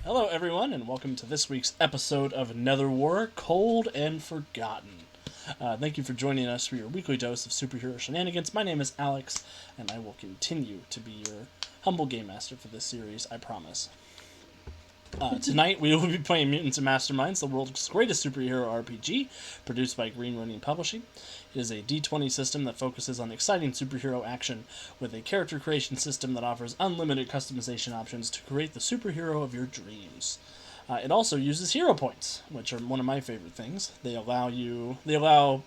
Hello, everyone, and welcome to this week's episode of Netherwar, Cold and Forgotten. Thank you for joining us for your weekly dose of superhero shenanigans. My name is Alex, and I will continue to be your humble game master for this series, I promise. Tonight, we will be playing Mutants and Masterminds, the world's greatest superhero RPG, produced by Green Running Publishing. It is a D20 system that focuses on exciting superhero action, with a character creation system that offers unlimited customization options to create the superhero of your dreams. It also uses hero points, which are one of my favorite things. They allow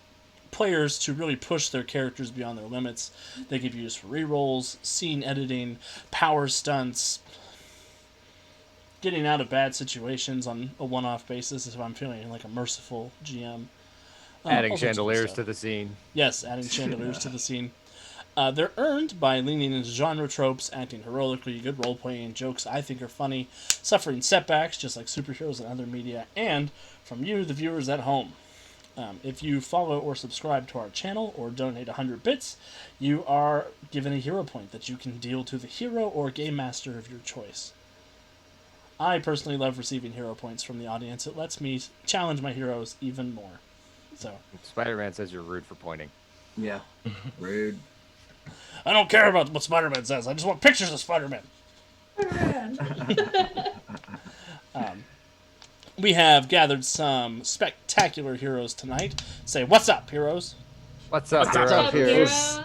players to really push their characters beyond their limits. They can be used for rerolls, scene editing, power stunts, getting out of bad situations on a one-off basis if I'm feeling like a merciful GM. Adding chandeliers to the scene. Yes, adding chandeliers to the scene. They're earned by leaning into genre tropes, acting heroically, good role-playing, jokes I think are funny, suffering setbacks just like superheroes and other media, and from you, the viewers at home. If you follow or subscribe to our channel or donate 100 bits, you are given a hero point that you can deal to the hero or game master of your choice. I personally love receiving hero points from the audience. It lets me challenge my heroes even more. So Spider-Man says you're rude for pointing. Yeah, rude. I don't care about what Spider-Man says. I just want pictures of Spider-Man. We have gathered some spectacular heroes tonight. Say, what's up, heroes? What's up, What's heroes? up, heroes?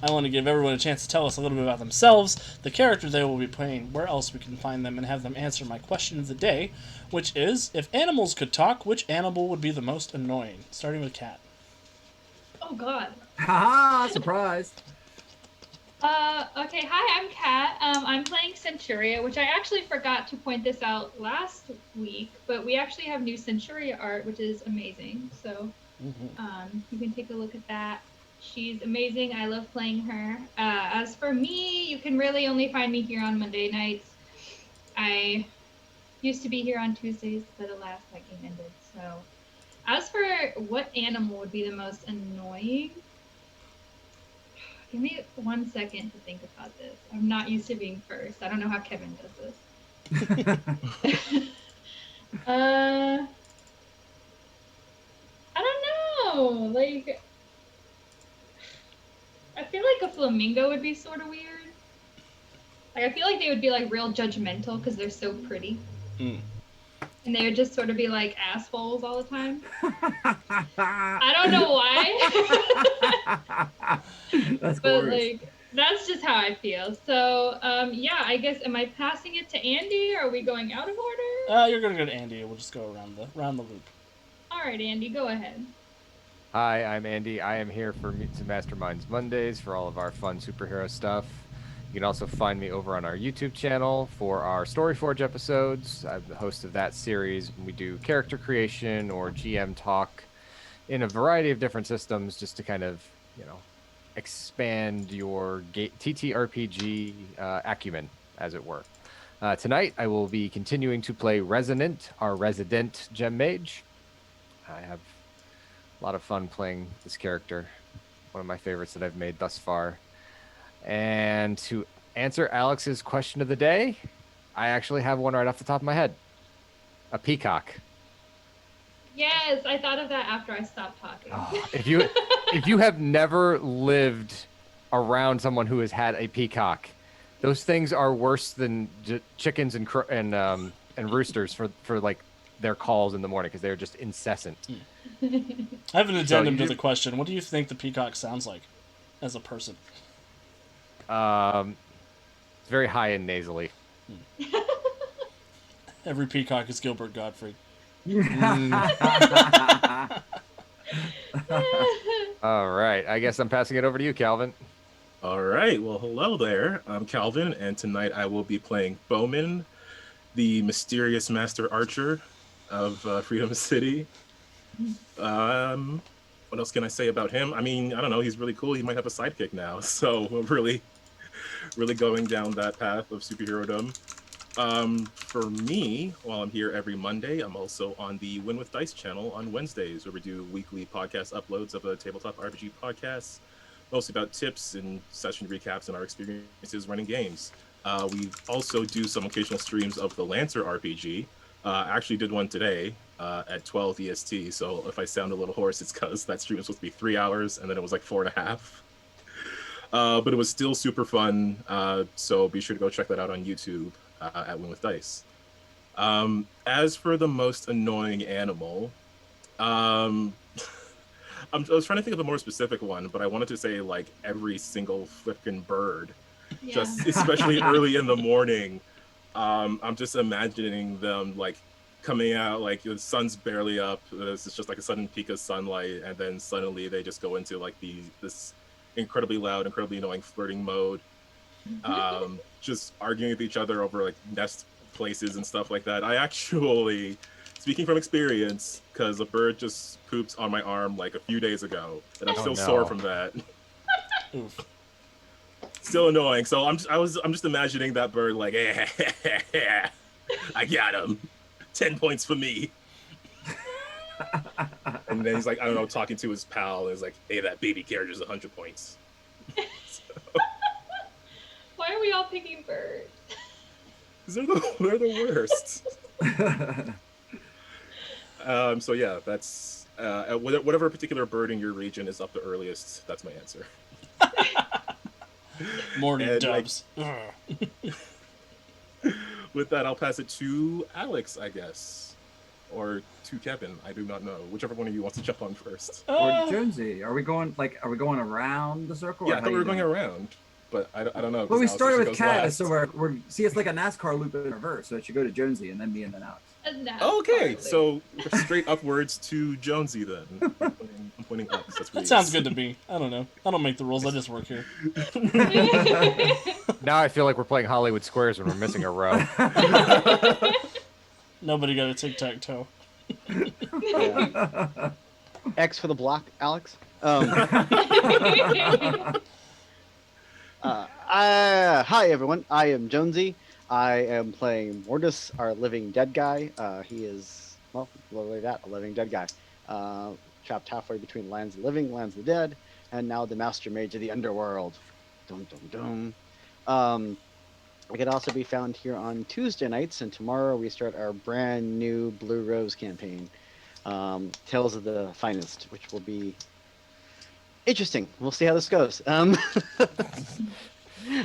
I want to give everyone a chance to tell us a little bit about themselves, the character they will be playing, where else we can find them, and have them answer my question of the day, which is, if animals could talk, which animal would be the most annoying? Starting with Kat. Oh God. Haha, surprise. Okay. Hi, I'm Kat. I'm playing Centuria, which I actually forgot to point this out last week, but we actually have new Centuria art, which is amazing. So, you can take a look at that. She's amazing. I love playing her. As for me, you can really only find me here on Monday nights. I used to be here on Tuesdays, but alas, that game ended. So, as for what animal would be the most annoying, give me 1 second to think about this. I'm not used to being first. I don't know how Kevin does this. I don't know. Like, I feel like a flamingo would be sort of weird. Like, I feel like they would be like real judgmental because they're so pretty. And they would just sort of be like assholes all the time. I don't know why. That's But glorious. like, that's just how I feel. So, yeah, I guess, am I passing it to Andy? Or are we going out of order? You're gonna go to Andy. We'll just go around the loop. All right, Andy, go ahead. Hi, I'm Andy. I am here for Mutants and Masterminds Mondays for all of our fun superhero stuff. You can also find me over on our YouTube channel for our Storyforge episodes. I'm the host of that series. We do character creation or GM talk in a variety of different systems just to kind of, expand your TTRPG acumen, as it were. Tonight, I will be continuing to play Resonant, our resident gem mage. I have a lot of fun playing this character, one of my favorites that I've made thus far. And to answer Alex's question of the day, I actually have one right off the top of my head. A peacock. Yes, I thought of that after I stopped talking. Oh, if you have never lived around someone who has had a peacock, those things are worse than chickens and roosters for like their calls in the morning because they're just incessant. I have an addendum to the question. What do you think the peacock sounds like as a person? It's very high and nasally. Every peacock is Gilbert Gottfried. All right. I guess I'm passing it over to you, Calvin. All right. Well, hello there. I'm Calvin, and tonight I will be playing Bowman, the mysterious master archer of Freedom City. What else can I say about him? I mean, I don't know. He's really cool. He might have a sidekick now. So we're really going down that path of superhero-dom. For me, while I'm here every Monday, I'm also on the Win with Dice channel on Wednesdays, where we do weekly podcast uploads of a tabletop RPG podcast, mostly about tips and session recaps and our experiences running games. We also do some occasional streams of the Lancer RPG. I actually did one today at 12 EST. So if I sound a little hoarse, it's because that stream was supposed to be 3 hours and then it was like 4.5. But it was still super fun. So be sure to go check that out on YouTube at Win with Dice. As for the most annoying animal, I was trying to think of a more specific one, but I wanted to say like every single flipping bird, Yeah. just especially early in the morning. I'm just imagining them like coming out, like the sun's barely up. It's just like a sudden peak of sunlight, and then suddenly they just go into like this incredibly loud, incredibly annoying flirting mode. Just arguing with each other over like nest places and stuff like that. I actually, speaking from experience, because a bird just pooped on my arm like a few days ago, and I'm still sore from that. Oof. Still annoying. So I'm just imagining that bird like, I got him. 10 points for me. And then he's like, I don't know, talking to his pal, and he's like, hey, that baby carriage is 100 points. Why are we all picking birds? Because they're the worst. So yeah, that's whatever particular bird in your region is up the earliest. That's my answer. Morning And, dubs. With that, I'll pass it to Alex, I guess, or to Kevin. I do not know. Whichever one of you wants to jump on first. Or Jonesy, are we going around the circle? Yeah, or I how thought we you were going doing? around, but I don't know. Well, we 'cause Alex started usually with goes Cat, last. so we're see, it's like a NASCAR loop in reverse. So it should go to Jonesy and then me and then Alex. Okay, so we're straight upwards to Jonesy then. I'm pointing up. That's That sounds good to me. I don't know. I don't make the rules. I just work here. Now I feel like we're playing Hollywood Squares when we're missing a row. Nobody got a tic-tac-toe. Yeah. X for the block, Alex. Hi, everyone. I am Jonesy. I am playing Mortis, our living dead guy. He is, well, literally that, a living dead guy. Trapped halfway between lands of the living, lands of the dead, and now the master mage of the underworld. Dum, dum, dum. I can also be found here on Tuesday nights, and tomorrow we start our brand new Blue Rose campaign, Tales of the Finest, which will be interesting. We'll see how this goes. So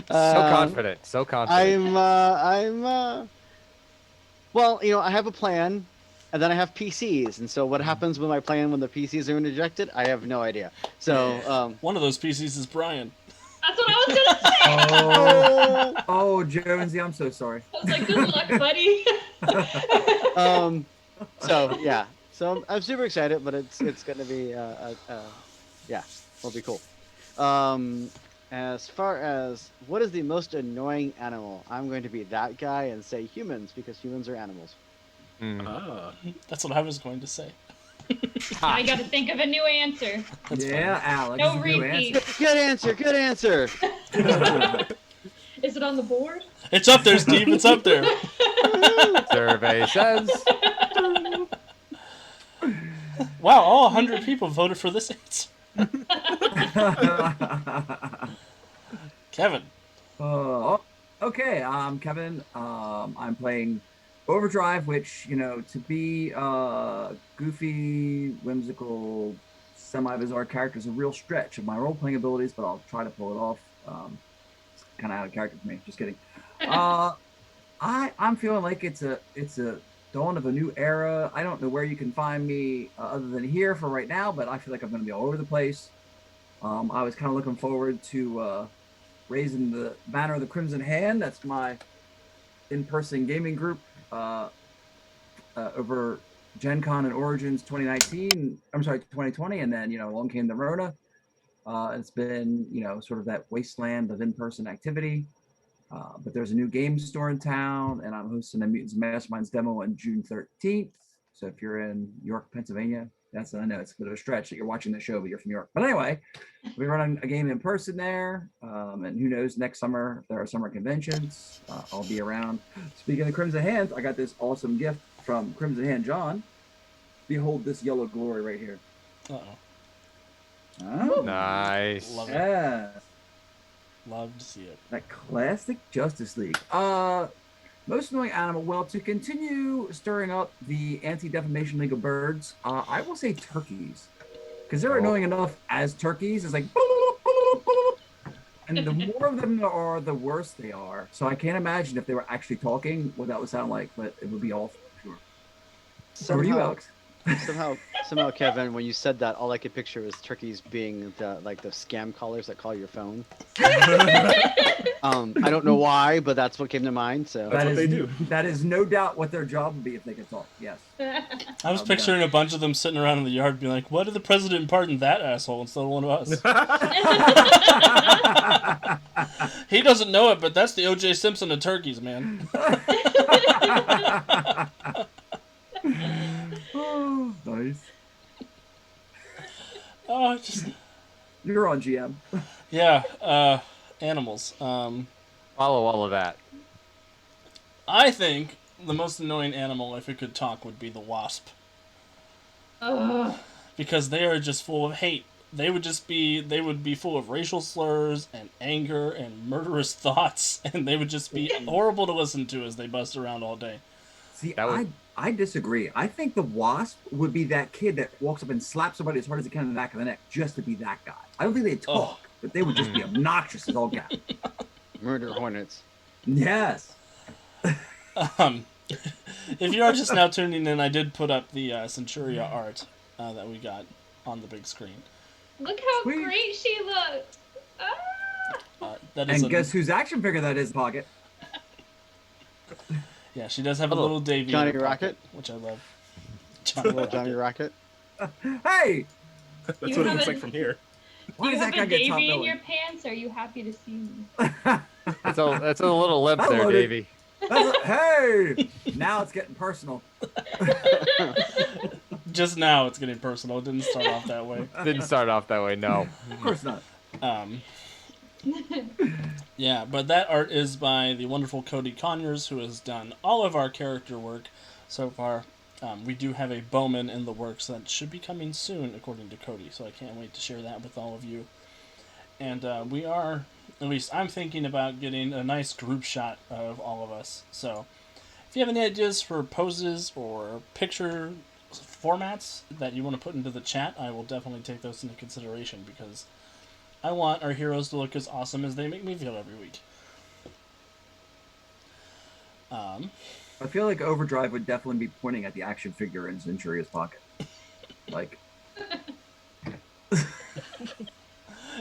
confident, so confident. Well, I have a plan, and then I have PCs, and so what happens with my plan when the PCs are interjected? I have no idea. So, One of those PCs is Brian. That's what I was gonna say. Oh, Jonesy, I'm so sorry. I was like, good luck, buddy. So yeah, so I'm super excited, but it's gonna be yeah, it'll be cool. As far as what is the most annoying animal, I'm going to be that guy and say humans, because humans are animals. That's what I was going to say. I gotta think of a new answer. That's Yeah, Alex. No new repeat. answer. Good answer. Good answer. Is it on the board? It's up there, Steve. It's up there. Survey says. Wow, all 100 people voted for this answer. Kevin. Okay, I'm Kevin. I'm playing Overdrive, which, to be goofy, whimsical, semi-bizarre character is a real stretch of my role-playing abilities, but I'll try to pull it off. It's kind of out of character for me. Just kidding. I'm feeling like it's a dawn of a new era. I don't know where you can find me other than here for right now, but I feel like I'm going to be all over the place. I was kind of looking forward to raising the banner of the Crimson Hand. That's my in-person gaming group over Gen Con and Origins 2020, and then along came the Rona. It's been sort of that wasteland of in-person activity, but there's a new game store in town, and I'm hosting a Mutants Masterminds demo on June 13th. So if you're in York, Pennsylvania, I know it's a bit of a stretch that you're watching the show, but you're from York. But anyway, we're running a game in person there, and who knows, next summer, if there are summer conventions, I'll be around. Speaking of Crimson Hands, I got this awesome gift from Crimson Hand John. Behold this yellow glory right here. Uh-oh. Oh, Nice. Love it. yeah. Love to see it. That classic Justice League. Most annoying animal. Well, to continue stirring up the Anti-Defamation League of Birds, I will say turkeys, because they're annoying enough as turkeys. It's like, and the more of them there are, the worse they are. So I can't imagine if they were actually talking what that would sound like, but it would be awful. Sure. Over to you, Alex. Somehow, Kevin, when you said that, all I could picture was turkeys being the scam callers that call your phone. I don't know why, but that's what came to mind. So That's what they do. That is no doubt what their job would be if they could talk. Yes. I was picturing a bunch of them sitting around in the yard being like, why did the president pardon that asshole instead of one of us? He doesn't know it, but that's the O.J. Simpson of turkeys, man. Oh, nice. Oh, just... You're on GM. Yeah, animals. Follow all of that. I think the most annoying animal, if it could talk, would be the wasp. Because they are just full of hate. They would be full of racial slurs and anger and murderous thoughts, and they would just be horrible to listen to as they bust around all day. See, I disagree. I think the wasp would be that kid that walks up and slaps somebody as hard as he can in the back of the neck just to be that guy. I don't think they'd talk, but they would just be obnoxious as all get. Murder hornets. Yes. If you are just now tuning in, I did put up the Centuria art that we got on the big screen. Look how great she looks. And guess whose action figure that is, Pocket? Yeah, she does have a little Davy. Johnny Rocket, which I love. Johnny Rocket. Hey! That's what it looks like from here. Why Do you does that have guy a get top Davy in billing? your pants? Are you happy to see me? That's a little limp there, Hello, Davey. Hey! Now it's getting personal. Just now it's getting personal. It didn't start off that way. Didn't start off that way, no. Of course not. Yeah, but that art is by the wonderful Cody Conyers, who has done all of our character work so far. We do have a Bowman in the works that should be coming soon, according to Cody, so I can't wait to share that with all of you. And we are, at least I'm thinking about getting a nice group shot of all of us. So if you have any ideas for poses or picture formats that you want to put into the chat, I will definitely take those into consideration, because I want our heroes to look as awesome as they make me feel every week. I feel like Overdrive would definitely be pointing at the action figure in Centuria's pocket. Like...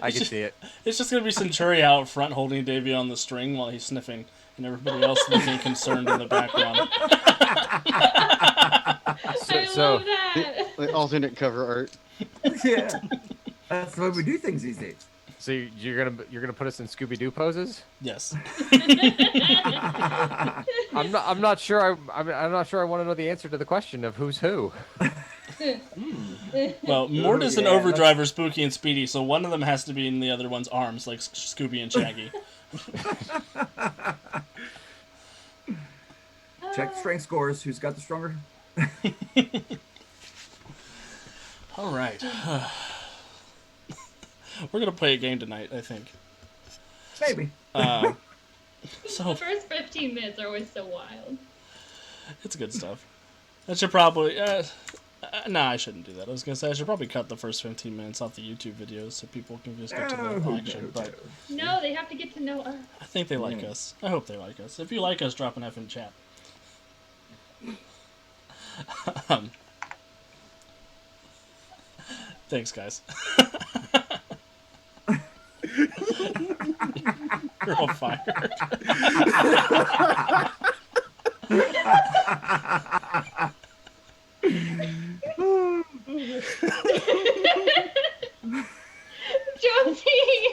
I can see it. It's just going to be Centuria out front holding Davey on the string while he's sniffing, and everybody else looking concerned in the background. I love that. The alternate cover art. Yeah. That's the way we do things these days. So you're gonna put us in Scooby-Doo poses? Yes. I'm not sure. I'm not sure. I want to know the answer to the question of who's who. Well, Mortis and Overdrive are Spooky and Speedy, so one of them has to be in the other one's arms, like Scooby and Shaggy. Check the strength scores. Who's got the stronger? All right. We're going to play a game tonight, I think. Maybe. The first 15 minutes are always so wild. It's good stuff. I should probably... nah, I shouldn't do that. I was going to say I should probably cut the first 15 minutes off the YouTube videos so people can just get to the action. But No, they have to get to know us. I think they like us. I hope they like us. If you like us, drop an F in chat. Thanks, guys. You're all fired. Jonesy,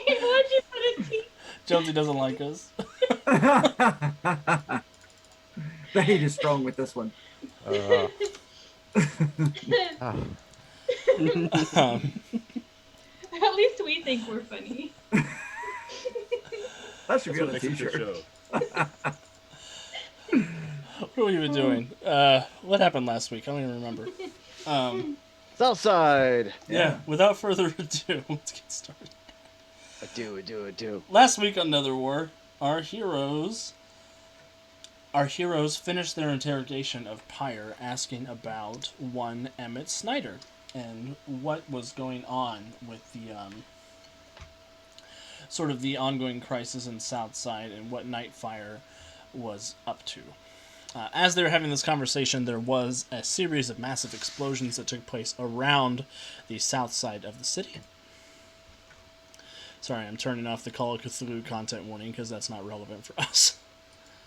why'd you put a T? Jonesy doesn't like us. The hate is strong with this one. At least we think we're funny. That should be on a Makes it a t-shirt. show. What have we been doing? What happened last week? I don't even remember. Southside. Yeah, without further ado, let's get started. I do. Last week on Netherwar, our heroes finished their interrogation of Pyre, asking about one Emmett Snyder and what was going on with the sort of the ongoing crisis in Southside and what Nightfire was up to. As they were having this conversation, there was a series of massive explosions that took place around the south side of the city. Sorry, I'm turning off the Call of Cthulhu content warning because that's not relevant for us.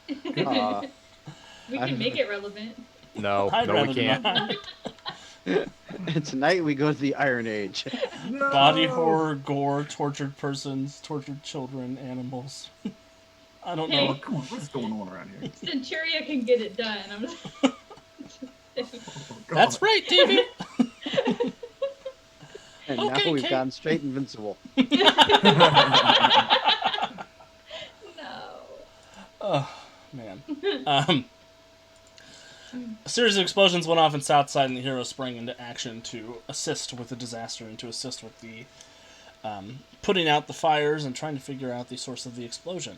We can make it relevant. No, I'd no, we rather can't. not. And tonight we go to the Iron Age. No! Body horror, gore, tortured persons, tortured children, animals. I don't Oh, know. come on, what's going on around here? Centuria can get it done. I'm just saying. Oh, God. That's right, Davey. And Okay, now we've Kate. gone straight invincible. No. Oh, man. A series of explosions went off in Southside, and the heroes sprang into action to assist with the disaster and to assist with the putting out the fires and trying to figure out the source of the explosion.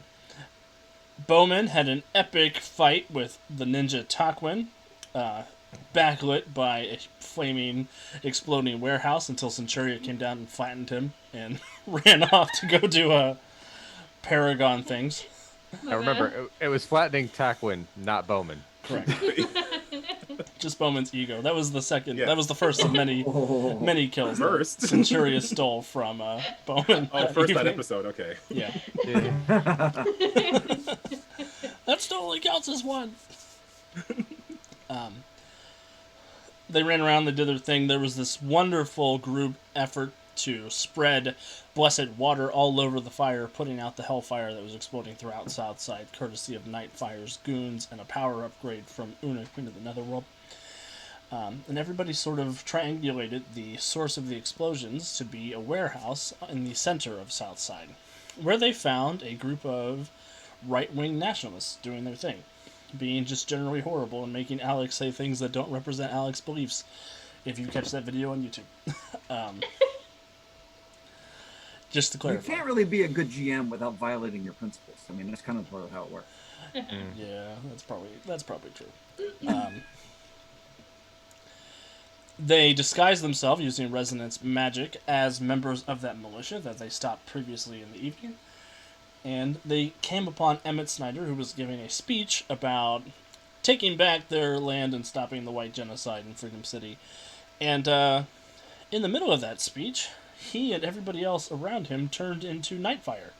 Bowman had an epic fight with the ninja Takwin, backlit by a flaming, exploding warehouse until Centuria came down and flattened him and ran off to go do Paragon things. Now remember, it was flattening Takwin, not Bowman. Correct. Just Bowman's ego. That was the second. Yeah. That was the first of many kills. First. that Centuria stole from Bowman. Oh, first that evening. episode. Okay. Yeah. That still only counts as one. They ran around, they did their thing. There was this wonderful group effort to spread blessed water all over the fire, putting out the hellfire that was exploding throughout Southside, courtesy of Nightfire's goons and a power upgrade from Una, Queen of the Netherworld. And everybody sort of triangulated the source of the explosions to be a warehouse in the center of Southside, where they found a group of right-wing nationalists doing their thing, being just generally horrible and making Alex say things that don't represent Alex's beliefs, if you catch that video on YouTube. Just to You clarify. can't really be a good GM without violating your principles. I mean, that's kind of part of how it works. Yeah, that's probably true. They disguised themselves using resonance magic as members of that militia that they stopped previously in the evening. And they came upon Emmett Snyder, who was giving a speech about taking back their land and stopping the white genocide in Freedom City. And in the middle of that speech, he and everybody else around him turned into Nightfire.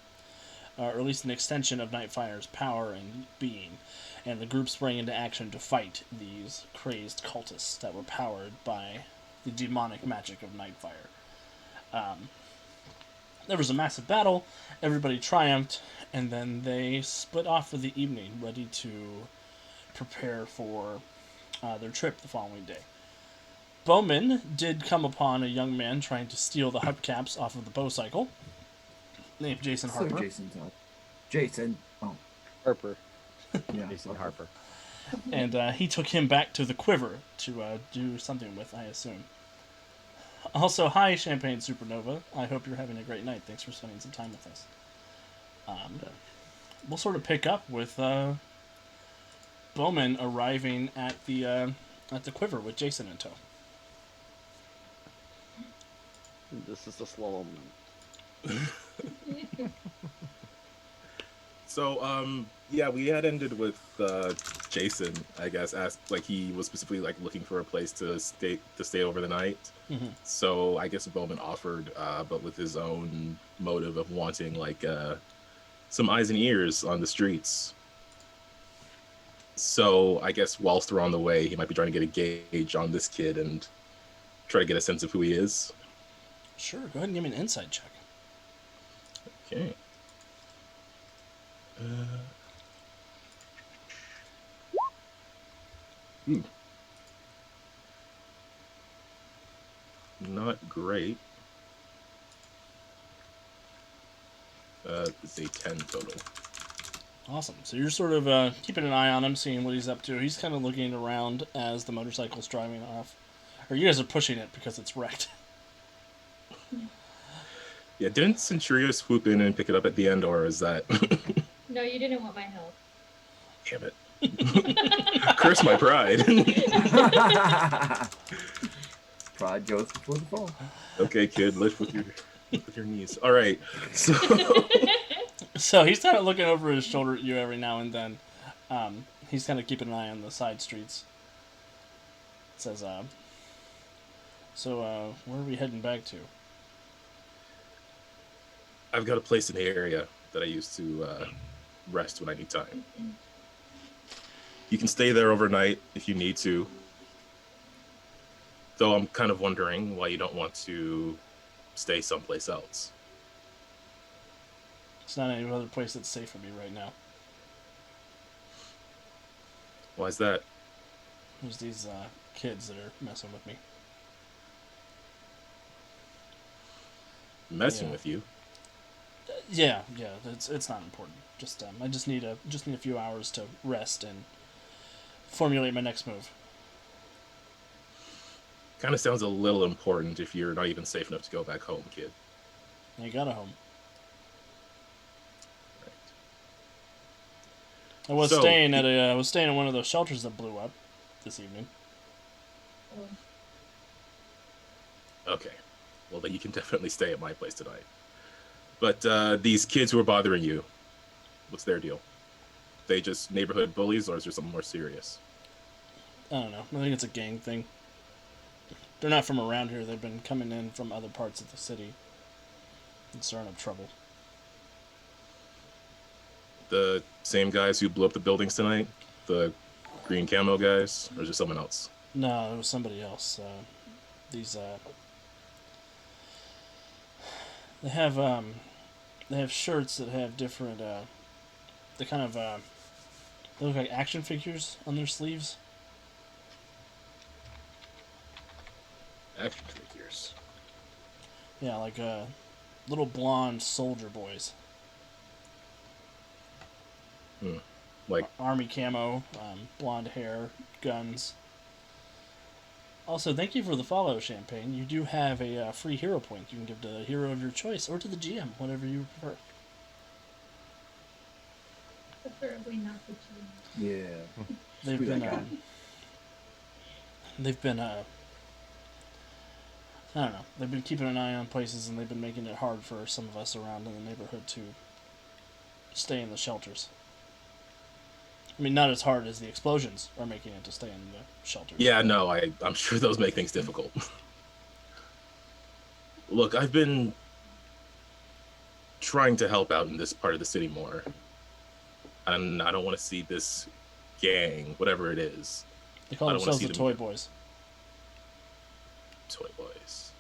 Or at least an extension of Nightfire's power and being. And the group sprang into action to fight these crazed cultists that were powered by the demonic magic of Nightfire. There was a massive battle, everybody triumphed, and then they split off for the evening, ready to prepare for their trip the following day. Bowman did come upon a young man trying to steal the hubcaps off of the bow cycle, named Jason So Harper. Jason. Oh, Harper. yeah. Jason Harper. And he took him back to the Quiver to do something with, I assume. Also, hi, Champagne Supernova. I hope you're having a great night. Thanks for spending some time with us. We'll sort of pick up with Bowman arriving at the Quiver with Jason in tow. This is the slow moment. So, yeah, we had ended with Jason, I guess, asked, like, he was specifically, like, looking for a place to stay over the night. Mm-hmm. So I guess Bowman offered, but with his own motive of wanting, like, some eyes and ears on the streets. So I guess whilst we're on the way, he might be trying to get a gauge on this kid and try to get a sense of who he is. Sure, go ahead and give me an insight check. Okay. Not great. It's a 10 total. Awesome. So you're sort of keeping an eye on him, seeing what he's up to. He's kind of looking around as the motorcycle's driving off. Or you guys are pushing it because it's wrecked. Yeah, didn't Centuria swoop in and pick it up at the end, or is that? No, you didn't want my help. Damn it! Curse my pride. Pride goes before the fall. Okay, kid, lift with your knees. All right, so So he's kind of looking over his shoulder at you every now and then. He's kind of keeping an eye on the side streets. Says, where are we heading back to? I've got a place in the area that I used to rest when I need time. You can stay there overnight if you need to. Though I'm kind of wondering why you don't want to stay someplace else. It's not any other place that's safe for me right now. Why is that? There's these kids that are messing with me. Messing Yeah. with you? Yeah. It's not important. Just I just need a few hours to rest and formulate my next move. Kind of sounds a little important if you're not even safe enough to go back home, kid. I got a home. Right. I was So- staying at one of those shelters that blew up this evening. Oh, Okay. Well, then you can definitely stay at my place tonight. But these kids who are bothering you, what's their deal? They just neighborhood bullies, or is there something more serious? I don't know. I think it's a gang thing. They're not from around here. They've been coming in from other parts of the city and stirring up trouble. The same guys who blew up the buildings tonight? The green camo guys? Or is there someone else? No, it was somebody else. These they have shirts that have different they kind of they look like action figures on their sleeves. Action figures. Yeah, like little blonde soldier boys. Like, Army camo, blonde hair, guns. Also, thank you for the follow, Champagne. You do have a free hero point you can give to the hero of your choice or to the GM, whatever you prefer. preferably not the two. Yeah. They've Screw that been, guy. I don't know. They've been keeping an eye on places, and they've been making it hard for some of us around in the neighborhood to stay in the shelters. I mean, not as hard as the explosions are making it to stay in the shelters. yeah, no, I'm sure those make things difficult. Look, I've been trying to help out in this part of the city more. And I don't want to see this gang, whatever it is, They call I don't wanna themselves see the them- Toy Boys. Toy Boys.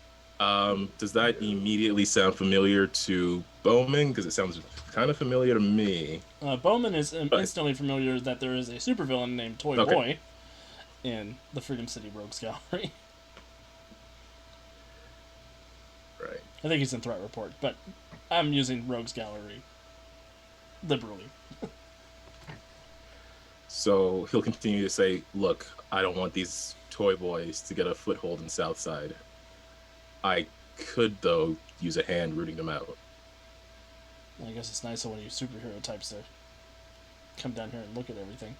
Does that immediately sound familiar to Bowman? Because it sounds kind of familiar to me. Bowman is Right. instantly familiar that there is a supervillain named Toy Okay. Boy in the Freedom City Rogues Gallery. Right. I think he's in Threat Report, but I'm using Rogues Gallery liberally. So he'll continue to say, look, I don't want these Toy Boys to get a foothold in Southside. I could, though, use a hand rooting them out. I guess it's nice of one of you superhero types to come down here and look at everything.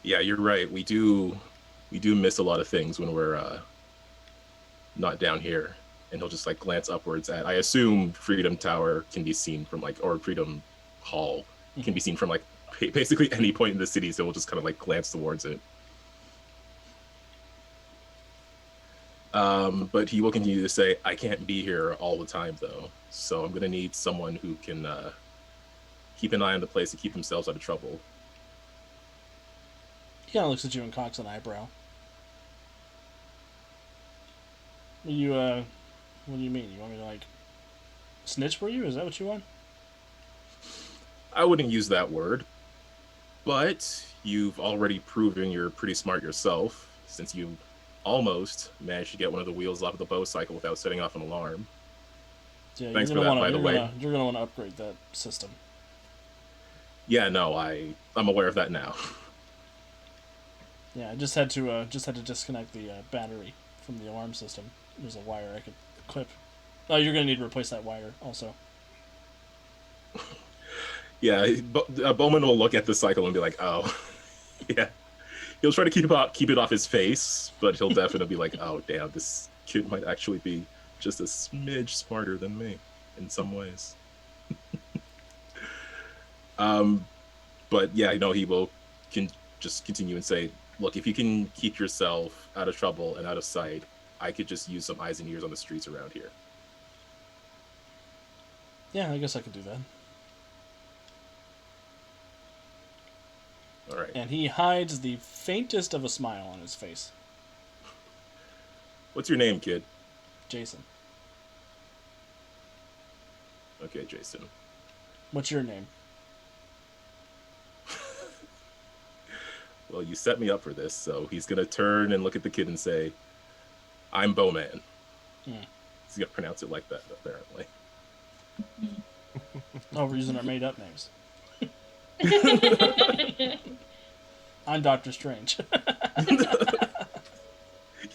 Yeah, you're right. We do miss a lot of things when we're not down here. And he'll just like glance upwards at, I assume Freedom Tower can be seen from like, or Freedom Hall can be seen from like basically any point in the city. So we'll just kind of like glance towards it. But he will continue to say, I can't be here all the time though. So I'm going to need someone who can keep an eye on the place and keep themselves out of trouble. He kind of looks at you and cocks an eyebrow. You, what do you mean? You want me to, like, snitch for you? Is that what you want? I wouldn't use that word, but you've already proven you're pretty smart yourself, since you almost managed to get one of the wheels off of the bow cycle without setting off an alarm. Yeah, Thanks you're for gonna that, wanna, by the you're way. gonna- You're going to want to upgrade that system. Yeah, no, I'm aware of that now. Yeah, I just had to disconnect the battery from the alarm system. There's a wire I could clip Oh, you're gonna need to replace that wire also. Yeah, Bowman will look at the cycle and be like, "Oh, yeah." He'll try to keep it off his face, but he'll definitely be like, "Oh, damn, this kid might actually be just a smidge smarter than me in some ways." But yeah, he will just continue and say, "Look, if you can keep yourself out of trouble and out of sight, I could just use some eyes and ears on the streets around here." Yeah, I guess I could do that. All right. And he hides the faintest of a smile on his face. What's your name, kid? Jason. Okay, Jason. What's your name? Well, you set me up for this, so he's gonna turn and look at the kid and say, "I'm Bowman." Hmm. He's gonna pronounce it like that, apparently. Oh, we're using our made-up names. I'm Doctor Strange.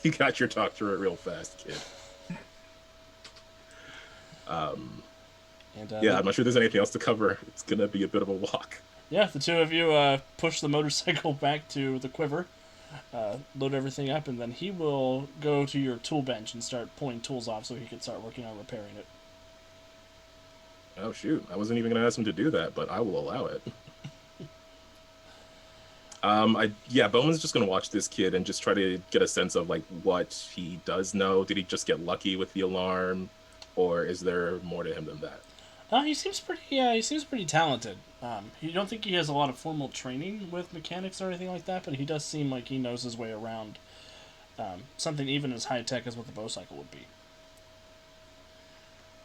You got your doctorate real fast, kid. Yeah, I'm not sure there's anything else to cover. It's gonna be a bit of a walk. Yeah, the two of you push the motorcycle back to the quiver, load everything up, and then he will go to your tool bench and start pulling tools off so he can start working on repairing it. Oh shoot, I wasn't even gonna ask him to do that, but I will allow it. Bowman's just gonna watch this kid and just try to get a sense of like what he does know. Did he just get lucky with the alarm, or is there more to him than that? He seems pretty. He seems pretty talented. You don't think he has a lot of formal training with mechanics or anything like that, but he does seem like he knows his way around something even as high tech as what the bow cycle would be.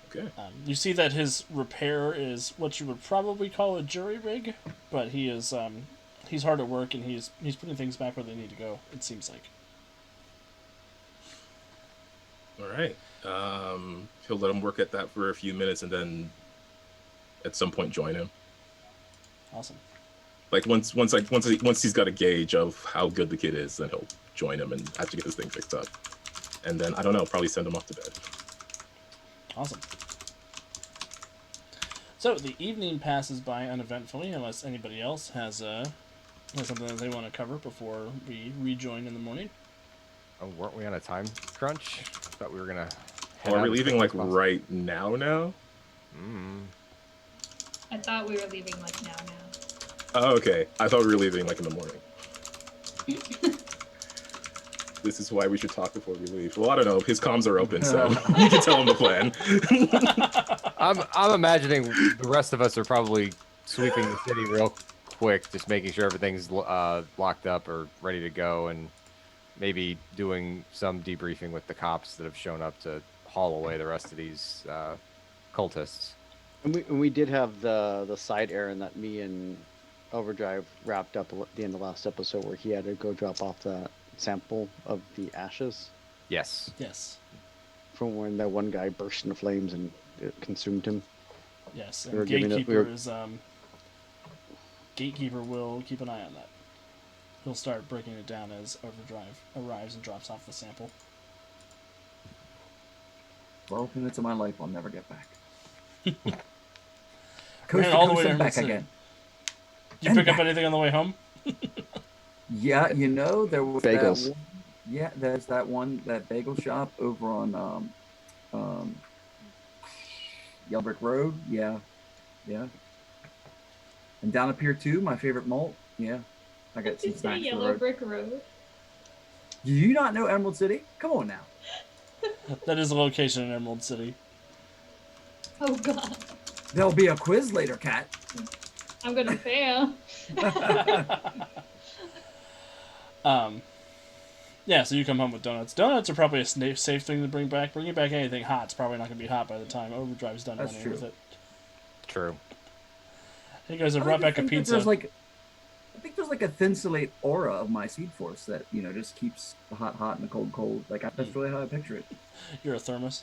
Okay. You see that his repair is what you would probably call a jury rig, but he is he's hard at work and he's putting things back where they need to go. It seems like. All right. He'll let him work at that for a few minutes and then at some point join him. Awesome. Like once he's got a gauge of how good the kid is, then he'll join him and actually get this thing fixed up. And then I don't know, probably send him off to bed. Awesome. So the evening passes by uneventfully, unless anybody else has something that they want to cover before we rejoin in the morning. Oh, weren't we on a time crunch? Thought we were gonna. Are we leaving like right now? I thought we were leaving like now. Oh, okay. I thought we were leaving like in the morning. This is why we should talk before we leave. Well, I don't know. His comms are open, so you can tell him the plan. I'm imagining the rest of us are probably sweeping the city real quick, just making sure everything's locked up or ready to go, and maybe doing some debriefing with the cops that have shown up to haul away the rest of these cultists. And we did have the side errand that me and Overdrive wrapped up at the end of the last episode, where he had to go drop off the sample of the ashes. Yes. Yes. From when that one guy burst into flames and it consumed him. Yes, We were and giving it- we were- Gatekeeper will keep an eye on that. He'll start breaking it down as Overdrive arrives and drops off the sample. 12 minutes of my life I'll never get back. Ran Coast to all the coast way and to back City. again. Did you And pick up back. anything on the way home? Yeah, there was Bagels. that one, yeah, there's that bagel shop over on Yellow Brick Road. Yeah. And down at Pier 2, my favorite malt. Yeah. I got Did some you say snacks for the Yellow road. Brick Road? Do you not know Emerald City? Come on now. That is a location in Emerald City. Oh god, There'll be a quiz later, Kat. I'm gonna fail. Yeah, so you come home with donuts. Donuts are probably a safe thing to bring back. Bringing back anything hot, it's probably not going to be hot by the time Overdrive's done That's running true. with it. True. Hey guys, I I brought like back to a think that pizza. I think there's like a thinsulate aura of my Seed Force that, just keeps the hot and the cold. Like, that's really how I picture it. You're a thermos.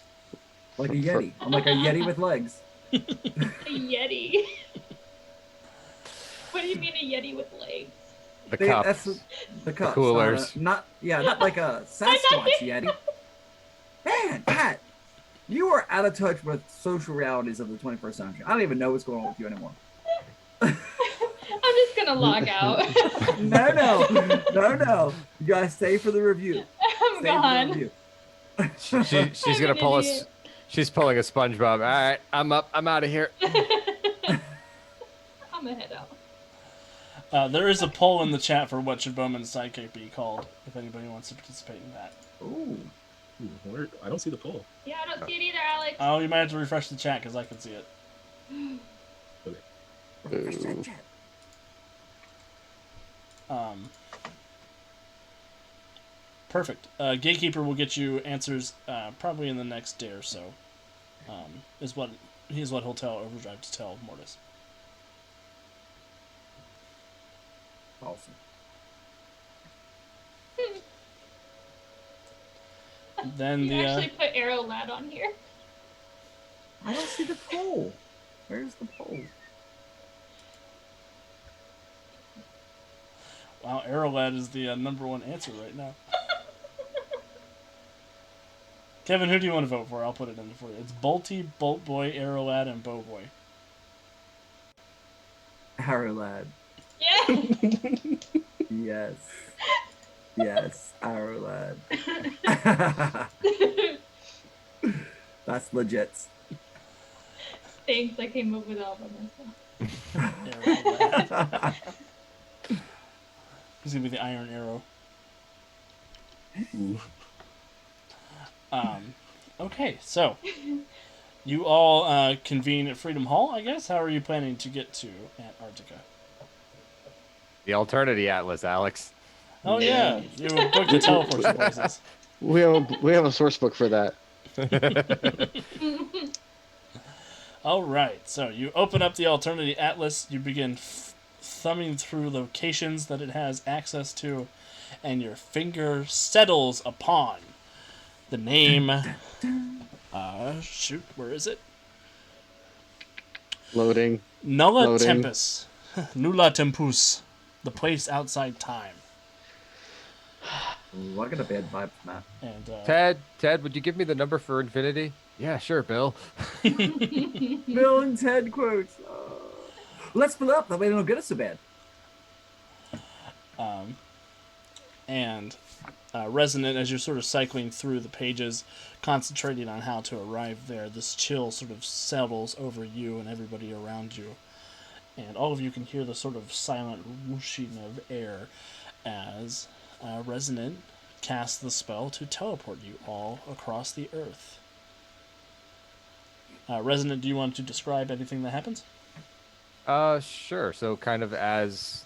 Like a Yeti. I'm like a Yeti with legs. A Yeti. What do you mean a Yeti with legs? The That's cups. the cups. coolers. Not like a Sasquatch Yeti. Man, Pat. You are out of touch with social realities of the 21st century. I don't even know what's going on with you anymore. I'm just gonna log out. No. You gotta stay for the review. I'm Stay for the gone. review. She's I'm gonna an pull idiot. She's pulling a SpongeBob. All right, I'm up. I'm out of here. I'm gonna head out. There is a poll in the chat for what should Bowman's sidekick be called, if anybody wants to participate in that. Ooh. Where? I don't see the poll. Yeah, I don't see it either, Alex. Oh, you might have to refresh the chat because I can see it. Refresh that chat. Perfect. Gatekeeper will get you answers probably in the next day or so. Is what he'll tell Overdrive to tell Mortis. Awesome. Then You actually put Arrow Lad on here. I don't see the poll. Where's the poll? wow, Arrowlad is the number one answer right now. Kevin, who do you want to vote for? I'll put it in for you. It's Bolty, Bolt Boy, Arrowlad, and Bow Boy. Arrow Lad. Yeah. Yes, Arrow Lad. That's legit. Thanks, I came up with all by myself. Arrowlad. He's gonna be the Iron Arrow. Ooh. Okay, so you all convene at Freedom Hall, I guess. How are you planning to get to Antarctica? The Alternity Atlas, Alex. Oh yeah, you booked the teleport to places. We have a source book for that. All right, so you open up the Alternity Atlas. You begin thumbing through locations that it has access to, and your finger settles upon the name. Shoot, where is it? Loading. Nulla Loading. Tempus. Nulla Tempus. The place outside time. Ooh, I got a bad vibe from that. And Ted, would you give me the number for Infinity? Yeah, sure, Bill. Bill and Ted quotes. Let's split up. That way they don't get us so bad. Resonant, as you're sort of cycling through the pages, concentrating on how to arrive there, this chill sort of settles over you and everybody around you. And all of you can hear the sort of silent whooshing of air as Resonant casts the spell to teleport you all across the earth. Resonant, do you want to describe anything that happens? Sure. So kind of as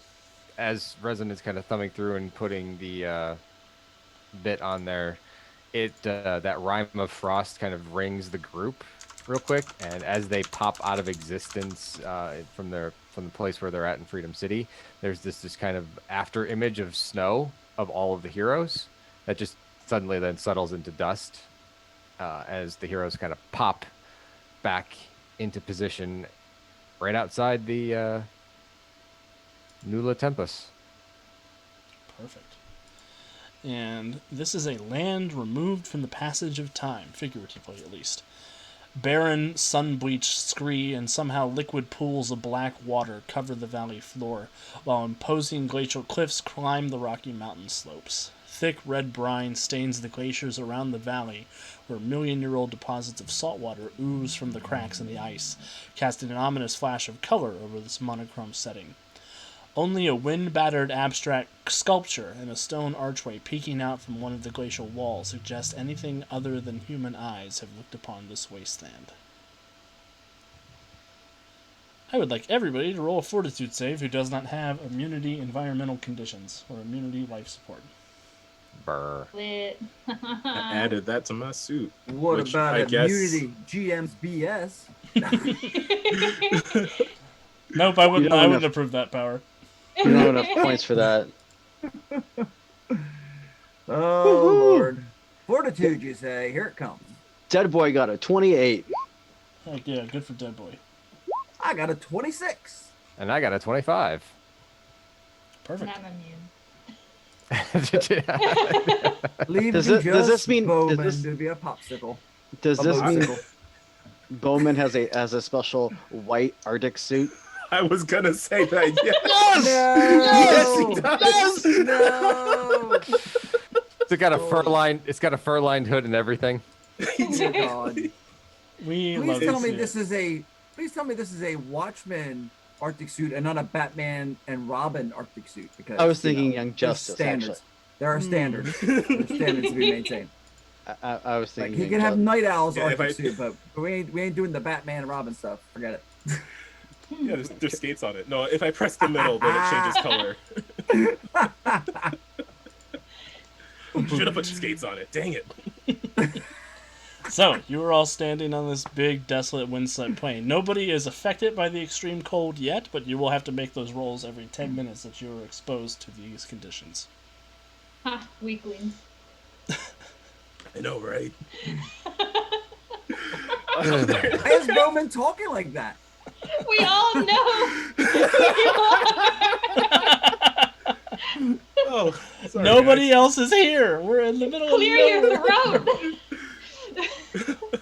Resonant's kind of thumbing through and putting the bit on there, that rhyme of frost kind of rings the group real quick, and as they pop out of existence from the place where they're at in Freedom City, there's this kind of after image of snow of all of the heroes that just suddenly then settles into dust as the heroes kind of pop back into position right outside the Nulla Tempus. Perfect. And this is a land removed from the passage of time, figuratively at least. Barren, sun-bleached scree and somehow liquid pools of black water cover the valley floor, while imposing glacial cliffs climb the rocky mountain slopes. Thick red brine stains the glaciers around the valley, where million-year-old deposits of salt water ooze from the cracks in the ice, casting an ominous flash of color over this monochrome setting. Only a wind-battered abstract sculpture and a stone archway peeking out from one of the glacial walls suggest anything other than human eyes have looked upon this wasteland. I would like everybody to roll a fortitude save who does not have immunity environmental conditions or immunity life support. Burr. Lit. I added that to my suit. What which about I guess- immunity? GM's BS. Nope, I wouldn't. don't I wouldn't have- approve that power. You don't have enough points for that. Oh Woohoo. Lord. Fortitude, you say? Here it comes. Dead Boy got a 28. Heck yeah, good for Dead Boy. I got a 26. And I got a 25. Perfect. And I'm immune. Leave Does me it- does just this mean- Bowman does this- to be a popsicle. Does A this mean motorcycle. Bowman has a special white Arctic suit? I was gonna say that. Yes. Yes! Yes, he does. No! It's got a Oh. fur line. It's got a fur lined hood and everything. Dear God. We Please love tell to me see this it. is a. Please tell me this is a Watchman Arctic suit and not a Batman and Robin Arctic suit. Because I was you know, thinking Young there's Justice, standards. There are Hmm. standards. There's standards to be maintained. I was Like thinking he Young can have Justice. Night Owl's Yeah, if Arctic I- suit, but we ain't doing the Batman and Robin stuff. Forget it. Yeah, there's skates on it. No, if I press the middle, then it changes color. Should have put skates on it. Dang it. So, you are all standing on this big, desolate, windswept plain. Nobody is affected by the extreme cold yet, but you will have to make those rolls every 10 minutes that you are exposed to these conditions. Ha, weaklings. I know, right? Why is Bowman talking like that? We all know. Oh, sorry, Nobody guys. else is here. We're in the middle Clear of your nowhere. throat.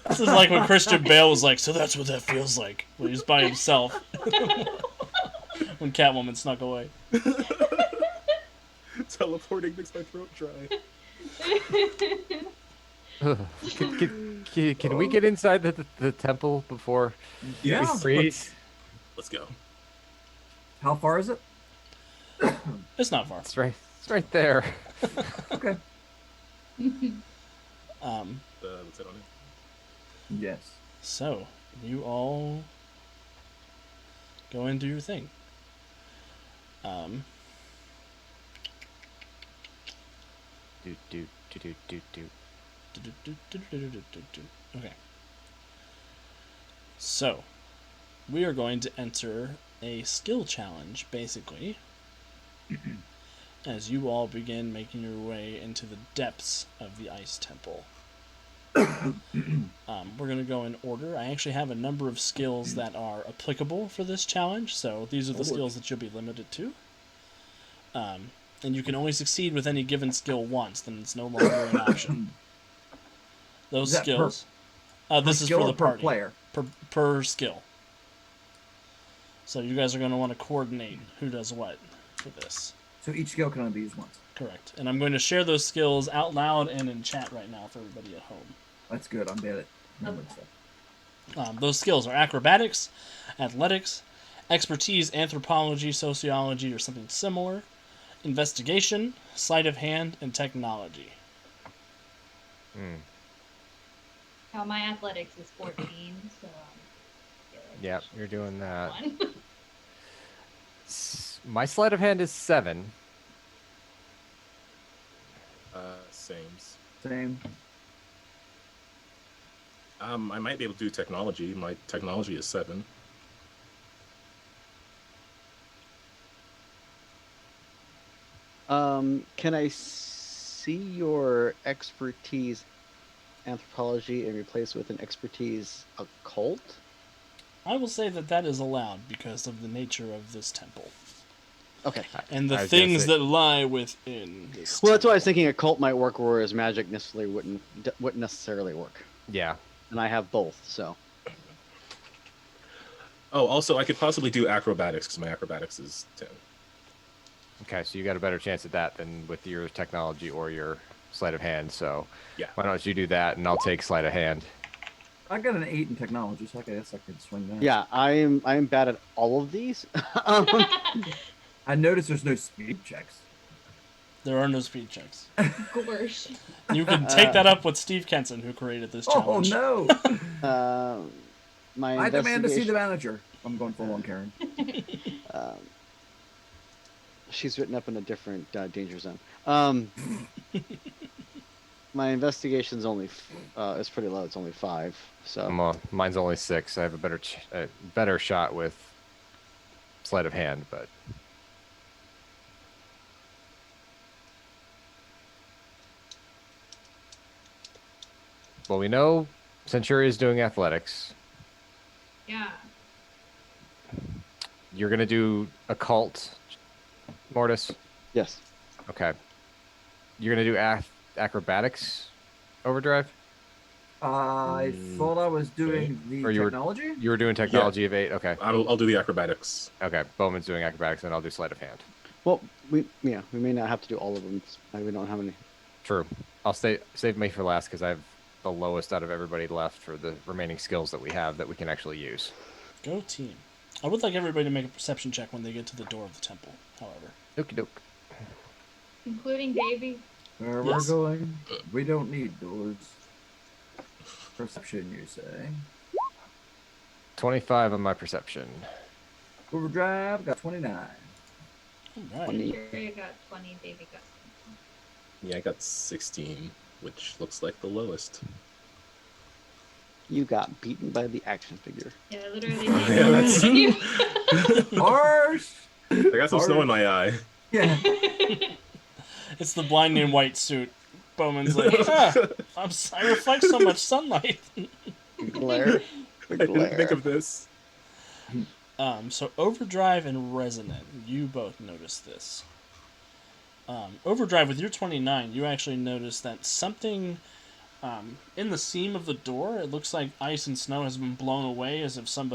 This is like when Christian Bale was like, "So that's what that feels like," when he's by himself. When Catwoman snuck away. Teleporting makes my throat dry. Can we get inside the temple before Yeah. we freeze? Let's go. How far is it? It's not far. It's right there. Okay. What's it on it? Yes. So, you all go and do your thing. Okay. So, we are going to enter a skill challenge, basically, as you all begin making your way into the depths of the ice temple. We're going to go in order. I actually have a number of skills that are applicable for this challenge, so these are the skills that you'll be limited to. And you can only succeed with any given skill once, then it's no longer an option. Those Is that skills. Per This is skill for or the per party. player? Per skill. So you guys are going to want to coordinate who does what for this. So each skill can only be used once. Correct. And I'm going to share those skills out loud and in chat right now for everybody at home. That's good. I'm bad at remembering stuff. Those skills are acrobatics, athletics, expertise, anthropology, sociology, or something similar, investigation, sleight of hand, and technology. Now my athletics is 14, so. Yep, you're doing that. One. My sleight of hand is 7. Same. Same. I might be able to do technology. My technology is 7. Can I see your expertise anthropology and replace with an expertise occult? I will say that that is allowed because of the nature of this temple Okay. and the I was gonna things say- that lie within this Well, that's why I was temple. thinking occult might work, whereas magic necessarily wouldn't necessarily work. Yeah. And I have both, so. Oh, also, I could possibly do acrobatics because my acrobatics is 10. Okay, so you got a better chance at that than with your technology or your sleight of hand. So Yeah. why don't you do that, and I'll take sleight of hand. I got an 8 in technology, so I guess I could swing that. Yeah, I am bad at all of these. I noticed there's no speed checks. There are no speed checks. Gorsh. You can take that up with Steve Kenson, who created this Oh challenge. no! My I demand to see the investigation- manager. I'm going full on Karen. She's written up in a different danger zone. My investigation's only it's pretty low. It's only 5. So Mine's only 6. I have a better shot with sleight of hand, but well, we know Centuria is doing athletics. Yeah. You're gonna do occult, Mortis. yes, Okay. You're gonna do acrobatics, overdrive. I thought I was doing the Or technology. you were doing technology of 8. Okay. I'll do the acrobatics. Okay. Bowman's doing acrobatics, and I'll do sleight of hand. Well, we may not have to do all of them. We don't have any. True. I'll save me for last because I have the lowest out of everybody left for the remaining skills that we have that we can actually use. Go team. I would like everybody to make a perception check when they get to the door of the temple, however. Okie doke. Including Davy. Where Yes. we're going, we don't need doors. Perception, you say? 25 on my perception. Overdrive got 29. All right. 20. Centuria got 20, Davy got 17. Yeah, I got 16, which looks like the lowest. You got beaten by the action figure. Yeah, literally. Yeah, that's- Harsh! I got some snow in my eye. Yeah. It's the blinding white suit. Bowman's like, I reflect so much sunlight. Glare. The I didn't think glare. of this. So Overdrive and Resonant, you both notice this. Overdrive, with your 29, you actually notice that something in the seam of the door, it looks like ice and snow has been blown away as if some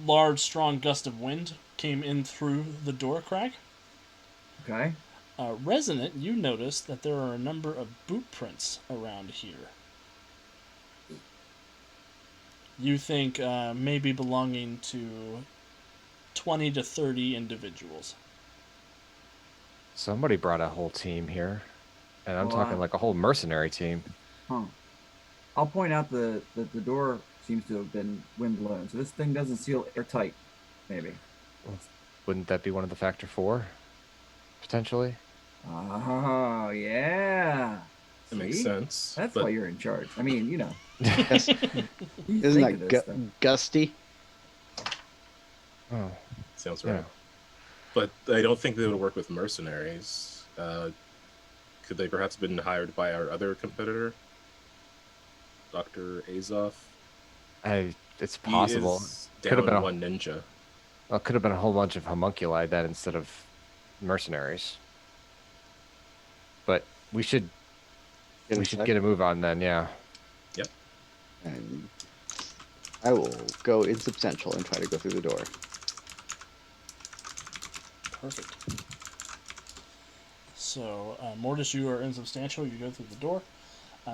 large, strong gust of wind came in through the door crack. Okay. Resonant, you notice that there are a number of boot prints around here. You think maybe belonging to 20 to 30 individuals. Somebody brought a whole team here. And I'm Well, talking like a whole mercenary team. Huh. I'll point out that the door seems to have been wind blown, so this thing doesn't seal airtight. Maybe. Wouldn't that be one of the factor 4? Potentially? Oh yeah. It makes See? sense. That's but why you're in charge. I mean, you know. Yes. You Isn't think of that this stuff. gusty? Oh. sounds Yeah. right. But I don't think they would work with mercenaries. Could they perhaps been hired by our other competitor, Dr. Azoff? It's possible. He is Could have down been one ninja. Well, it could have been a whole bunch of homunculi then instead of mercenaries. But we should get a move on then, yeah. Yep. And I will go insubstantial and try to go through the door. Perfect. So, Mortis, you are insubstantial. You go through the door.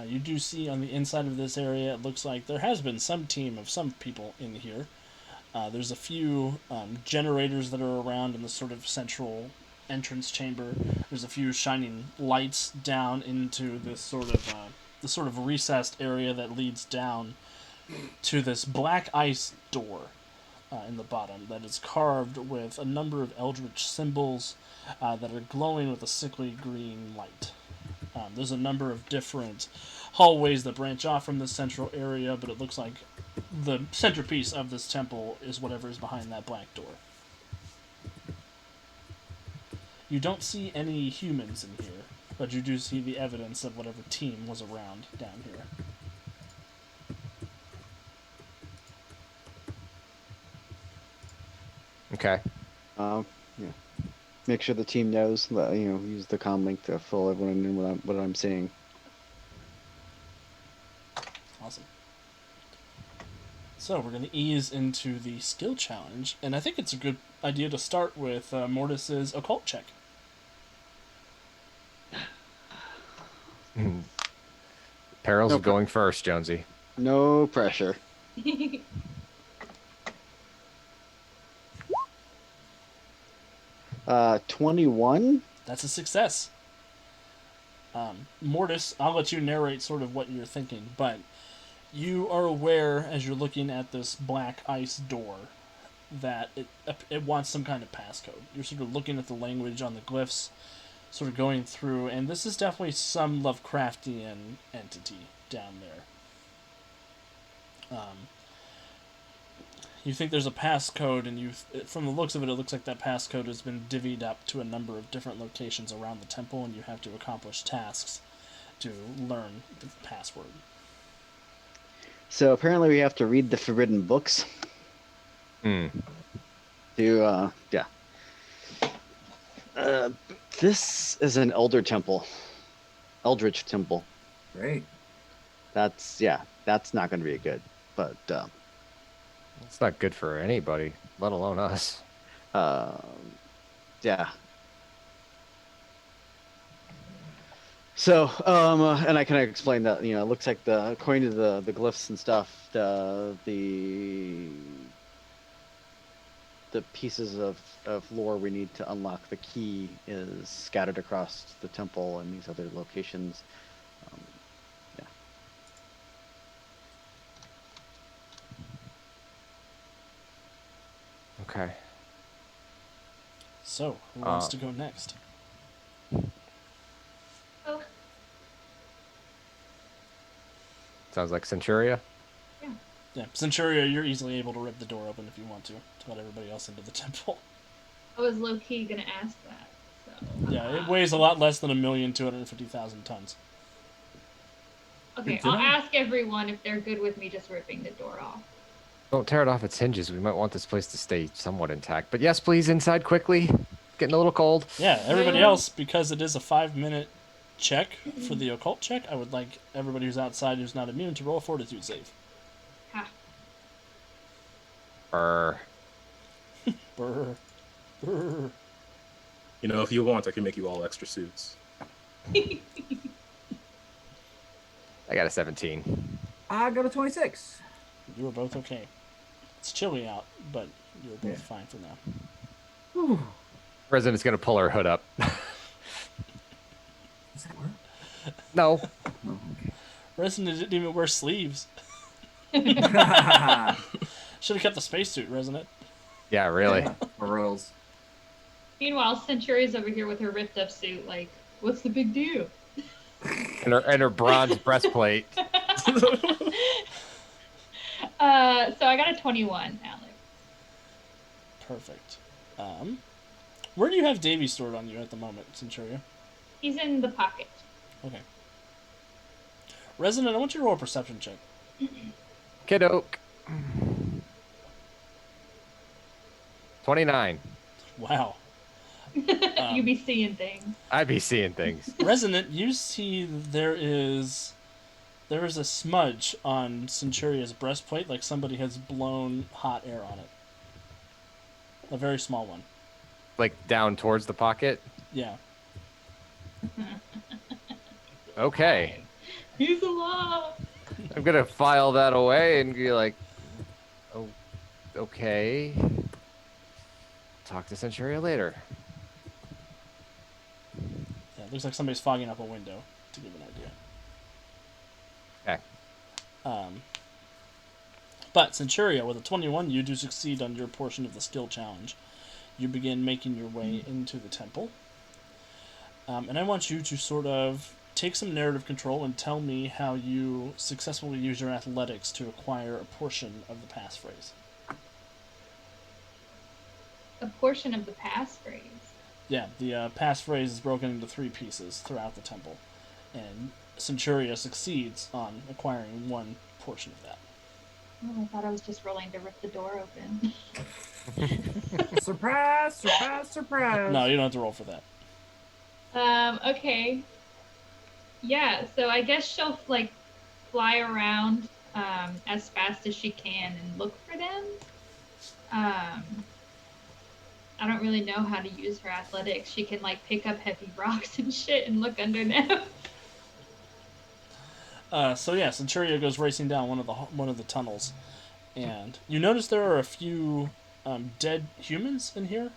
You do see on the inside of this area, it looks like there has been some team of some people in here. There's a few generators that are around in the sort of central entrance chamber. There's a few shining lights down into this sort of recessed area that leads down to this black ice door in the bottom that is carved with a number of eldritch symbols that are glowing with a sickly green light. There's a number of different hallways that branch off from this central area, but it looks like the centerpiece of this temple is whatever is behind that black door. You don't see any humans in here, but you do see the evidence of whatever team was around down here. Okay. Yeah. Make sure the team knows that use the comm link to fill everyone in what I'm seeing. Awesome. So we're going to ease into the skill challenge, and I think it's a good idea to start with Mortis's occult check. Perils No of going first, Jonesy. No pressure. 21. That's a success. Mortis, I'll let you narrate sort of what you're thinking, but you are aware as you're looking at this black ice door that it wants some kind of passcode. You're sort of looking at the language on the glyphs, sort of going through, and this is definitely some Lovecraftian entity down there. You think there's a passcode, and from the looks of it, it looks like that passcode has been divvied up to a number of different locations around the temple, and you have to accomplish tasks to learn the password. So apparently we have to read the forbidden books. To yeah. This is an eldritch temple. Great. That's not going to be good. But It's not good for anybody, let alone us. yeah. So, and I kind of explained that, it looks like according to the glyphs and stuff, the pieces of lore we need to unlock the key is scattered across the temple and these other locations. Yeah. Okay. So, who wants to go next? Oh, Sounds like Centuria. Yeah, Centuria, you're easily able to rip the door open if you want to let everybody else into the temple. I was low key gonna ask that. So. Yeah, it weighs a lot less than 1,250,000 tons. Okay, Good to I'll know. ask everyone if they're good with me just ripping the door off. Don't tear it off its hinges. We might want this place to stay somewhat intact. But yes, please, inside quickly. Getting a little cold. Yeah, everybody Yeah. else, because it is a 5-minute check for the occult check, I would like everybody who's outside who's not immune to roll a fortitude save. Ha. Brr. Brr. Brr. If you want, I can make you all extra suits. I got a 17. I got a 26. You were both okay. It's chilly out, but you're both Yeah. fine for now. Whew. President's gonna pull her hood up. Does that work? No. Oh, Resident didn't even wear sleeves. okay. Should have kept the spacesuit, Resident. Yeah, really. Yeah, for reals. Meanwhile, Centuria's over here with her ripped up suit. Like, what's the big deal? And her bronze breastplate. So I got a 21, Alex. Perfect. Where do you have Davy stored on you at the moment, Centuria? He's in the pocket. Okay. Resident, I want you to roll a perception check. Kiddo. 29. Wow. You be seeing things. I be seeing things. Resident, you see there is a smudge on Centuria's breastplate, like somebody has blown hot air on it. A very small one. Like down towards the pocket. Yeah. Okay. He's alive. I'm gonna file that away and be like, oh, okay. Talk to Centuria later. Yeah, it looks like somebody's fogging up a window, to give an idea. Okay. But Centuria, with a 21, you do succeed on your portion of the skill challenge. You begin making your way into the temple. And I want you to sort of take some narrative control and tell me how you successfully use your athletics to acquire a portion of the passphrase. A portion of the passphrase. Yeah, the passphrase is broken into 3 pieces throughout the temple. And Centuria succeeds on acquiring one portion of that. Oh, I thought I was just rolling to rip the door open. Surprise! Surprise! Surprise! No, you don't have to roll for that. Okay. Yeah, so I guess she'll like fly around as fast as she can and look for them. I don't really know how to use her athletics. She can like pick up heavy rocks and shit and look under them. So yeah, Centuria goes racing down one of the tunnels, and you notice there are a few dead humans in here,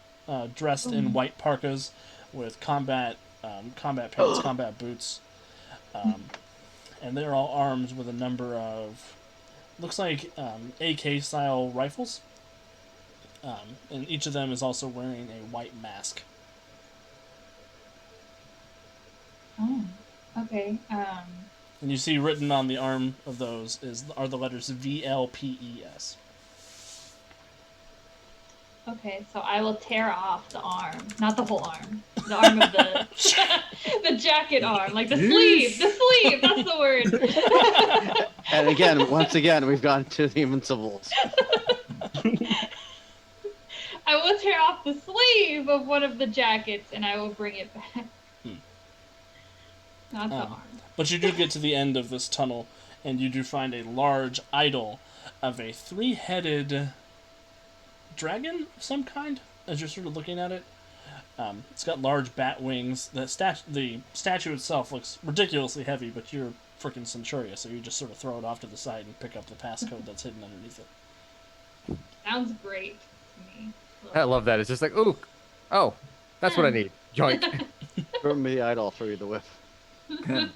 dressed in white parkas with combat pants, combat boots, and they're all armed with a number of looks like AK style rifles, and each of them is also wearing a white mask. Oh, okay. And you see written on the arm of those are the letters VLPES. Okay, so I will tear off the arm, not the whole arm, the arm of the the jacket arm, like the sleeve, that's the word. And again, once again, we've gone to the Invincibles. I will tear off the sleeve of one of the jackets and I will bring it back. Not the arm. But you do get to the end of this tunnel, and you do find a large idol of a 3-headed dragon of some kind. As you're sort of looking at it, it's got large bat wings. The statue itself looks ridiculously heavy, but you're freaking Centuria, so you just sort of throw it off to the side and pick up the passcode that's hidden underneath it. Sounds great to me. I love that. It's just like, ooh, oh, that's what I need. Joink. Throw me the idol, throw you the whip. Nice.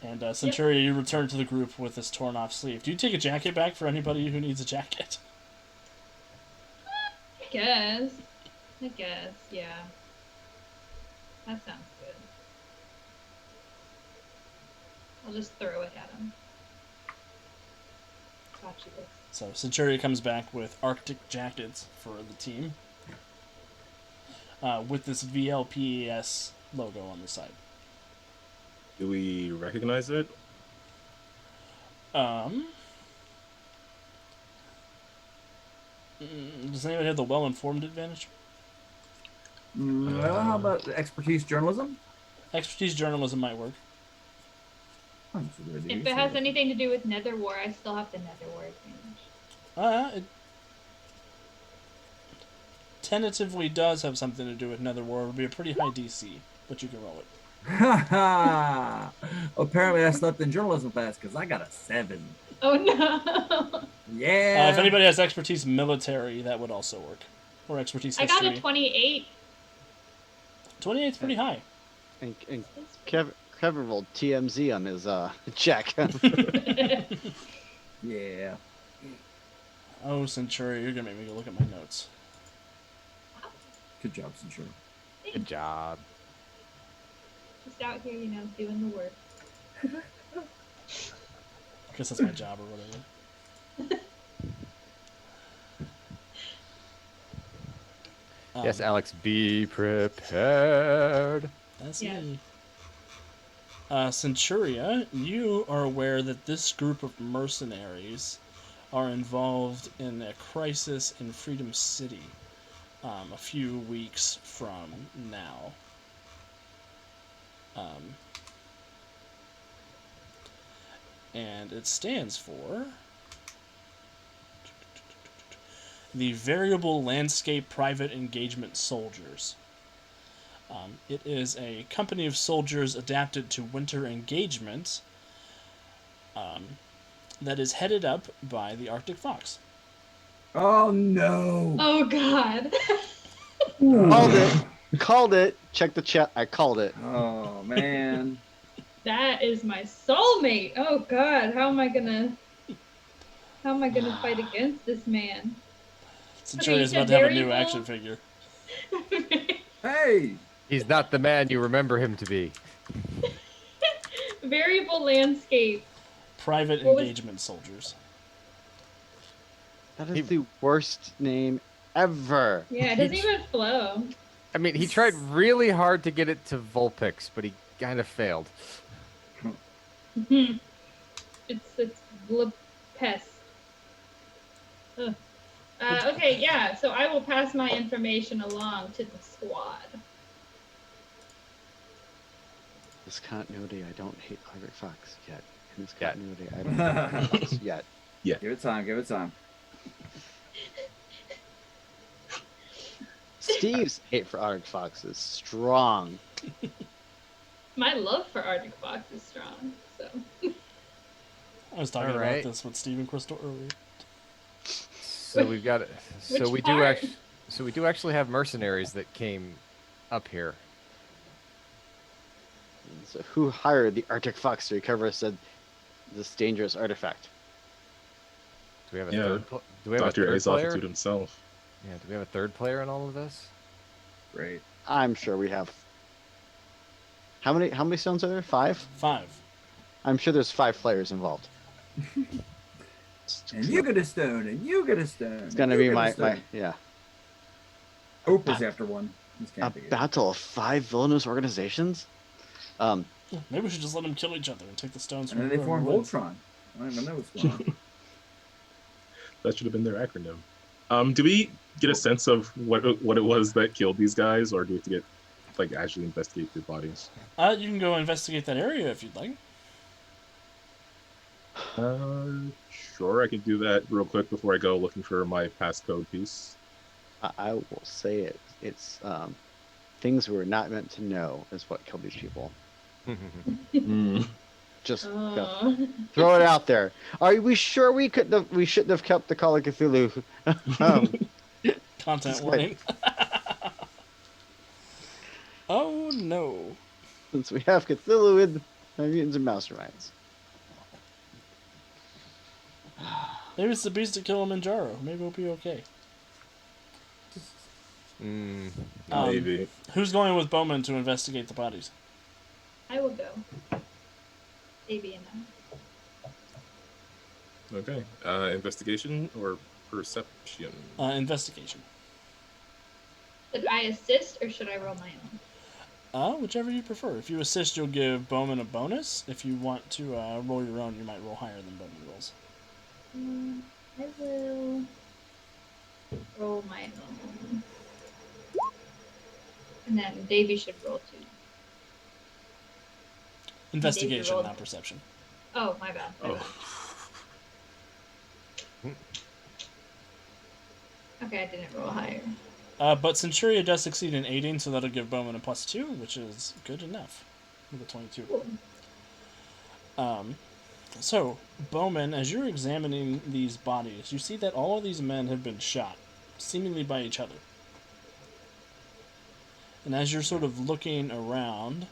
And Centuria, you return to the group with this torn off sleeve. Do you take a jacket back for anybody who needs a jacket? I guess, yeah. That sounds good. I'll just throw it at him. Gotcha. So Centuria comes back with Arctic jackets for the team, with this VLPES logo on the side. Do we recognize it? Does anybody have the well-informed advantage? Well, how about expertise journalism? Expertise journalism might work. Oh, that's a good idea. If it has anything to do with Netherwar, I still have the Netherwar advantage. It tentatively does have something to do with Netherwar. It would be a pretty high DC, but you can roll it. Apparently I slept in journalism class because I got a 7. Oh no! Yeah. If anybody has expertise military, that would also work. Or expertise I history. got a 28. 28 is pretty high. And Kevin rolled TMZ on his check. Yeah. Oh, Centuria, you're gonna make me go look at my notes. Good job, Centuria. Good job. Just out here, doing the work. I guess that's my job or whatever. Yes, Alex, be prepared. That's Yes. me. Centuria, you are aware that this group of mercenaries are involved in a crisis in Freedom City a few weeks from now. And it stands for the Variable Landscape Private Engagement Soldiers. It is a company of soldiers adapted to winter engagement that is headed up by the Arctic Fox. Oh no. Oh god. Called it. Check the chat. I called it. Oh man. That is my soulmate. Oh god, how am I gonna fight against this man? Centuria is you about said to have a new variable? action figure. Hey. He's not the man you remember him to be. Variable landscape. Private What was- Engagement Soldiers. That is the worst name ever. Yeah, it doesn't even flow. I mean, he tried really hard to get it to Vulpix, but he kind of failed. It's Pest. Okay, yeah, so I will pass my information along to the squad. This continuity, I don't hate Arctic Fox yet. In this Yet. continuity, I don't hate Arctic Fox yet. Give it time. Give it time. Steve's hate for Arctic Fox is strong. My love for Arctic Fox is strong, so. I was talking Alright. about this with Stephen Crystal earlier. So we've got it. So Which we do part? actually have mercenaries that came up here. So who hired the Arctic Fox to recover said this dangerous artifact? Do we have a Yeah. third? Do we have a Dr. third player? Azaltitude himself. Yeah. Do we have a third player in all of this? Great. I'm sure we have. How many stones are there? 5? 5. I'm sure there's 5 players involved. And you get a stone, and you get a stone. It's gonna be my yeah. Hope is after one. This A can't be good. battle of 5 villainous organizations. Maybe we should just let them kill each other and take the stones from And then they whoever form wins. Voltron. I don't even know what's going on. That should have been their acronym. Do we get a sense of what it was that killed these guys, or do we have to get actually investigate their bodies? You can go investigate that area if you'd like. Sure, I could do that real quick before I go looking for my passcode piece. I will say it. It's things we're not meant to know is what killed these people. Mm. Just Oh. throw it out there. Are we sure we shouldn't have kept the Call of Cthulhu? um, Content just like, warning. Oh no. since we have Cthulhu in Mutants and Masterminds. Maybe it's the beast of Kilimanjaro. Maybe we'll be okay. Maybe. Who's going with Bowman to investigate the bodies? I will go. Maybe enough. Okay. Investigation or perception? Investigation. Should I assist or should I roll my own? Whichever you prefer. If you assist, you'll give Bowman a bonus. If you want to roll your own, you might roll higher than Bowman rolls. I will roll my own. And then Davey should roll too. Investigation, rolled. not perception. Oh, my bad. My bad. Okay, I didn't roll higher. But Centuria does succeed in aiding, so that'll give Bowman a +2, which is good enough. With a 22. Cool. So, Bowman, as you're examining these bodies, you see that all of these men have been shot, seemingly by each other. And as you're sort of looking around,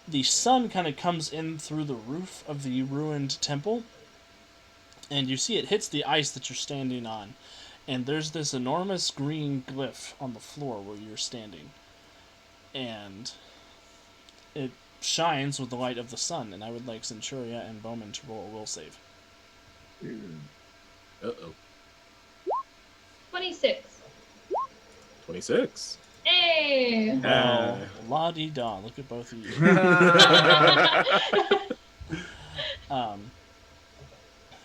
the sun kind of comes in through the roof of the ruined temple, and you see it hits the ice that you're standing on, and there's this enormous green glyph on the floor where you're standing, and it shines with the light of the sun, and I would like Centuria and Bowman to roll a will save. Uh-oh. 26. 26. Hey! Well, la-di-da, look at both of you.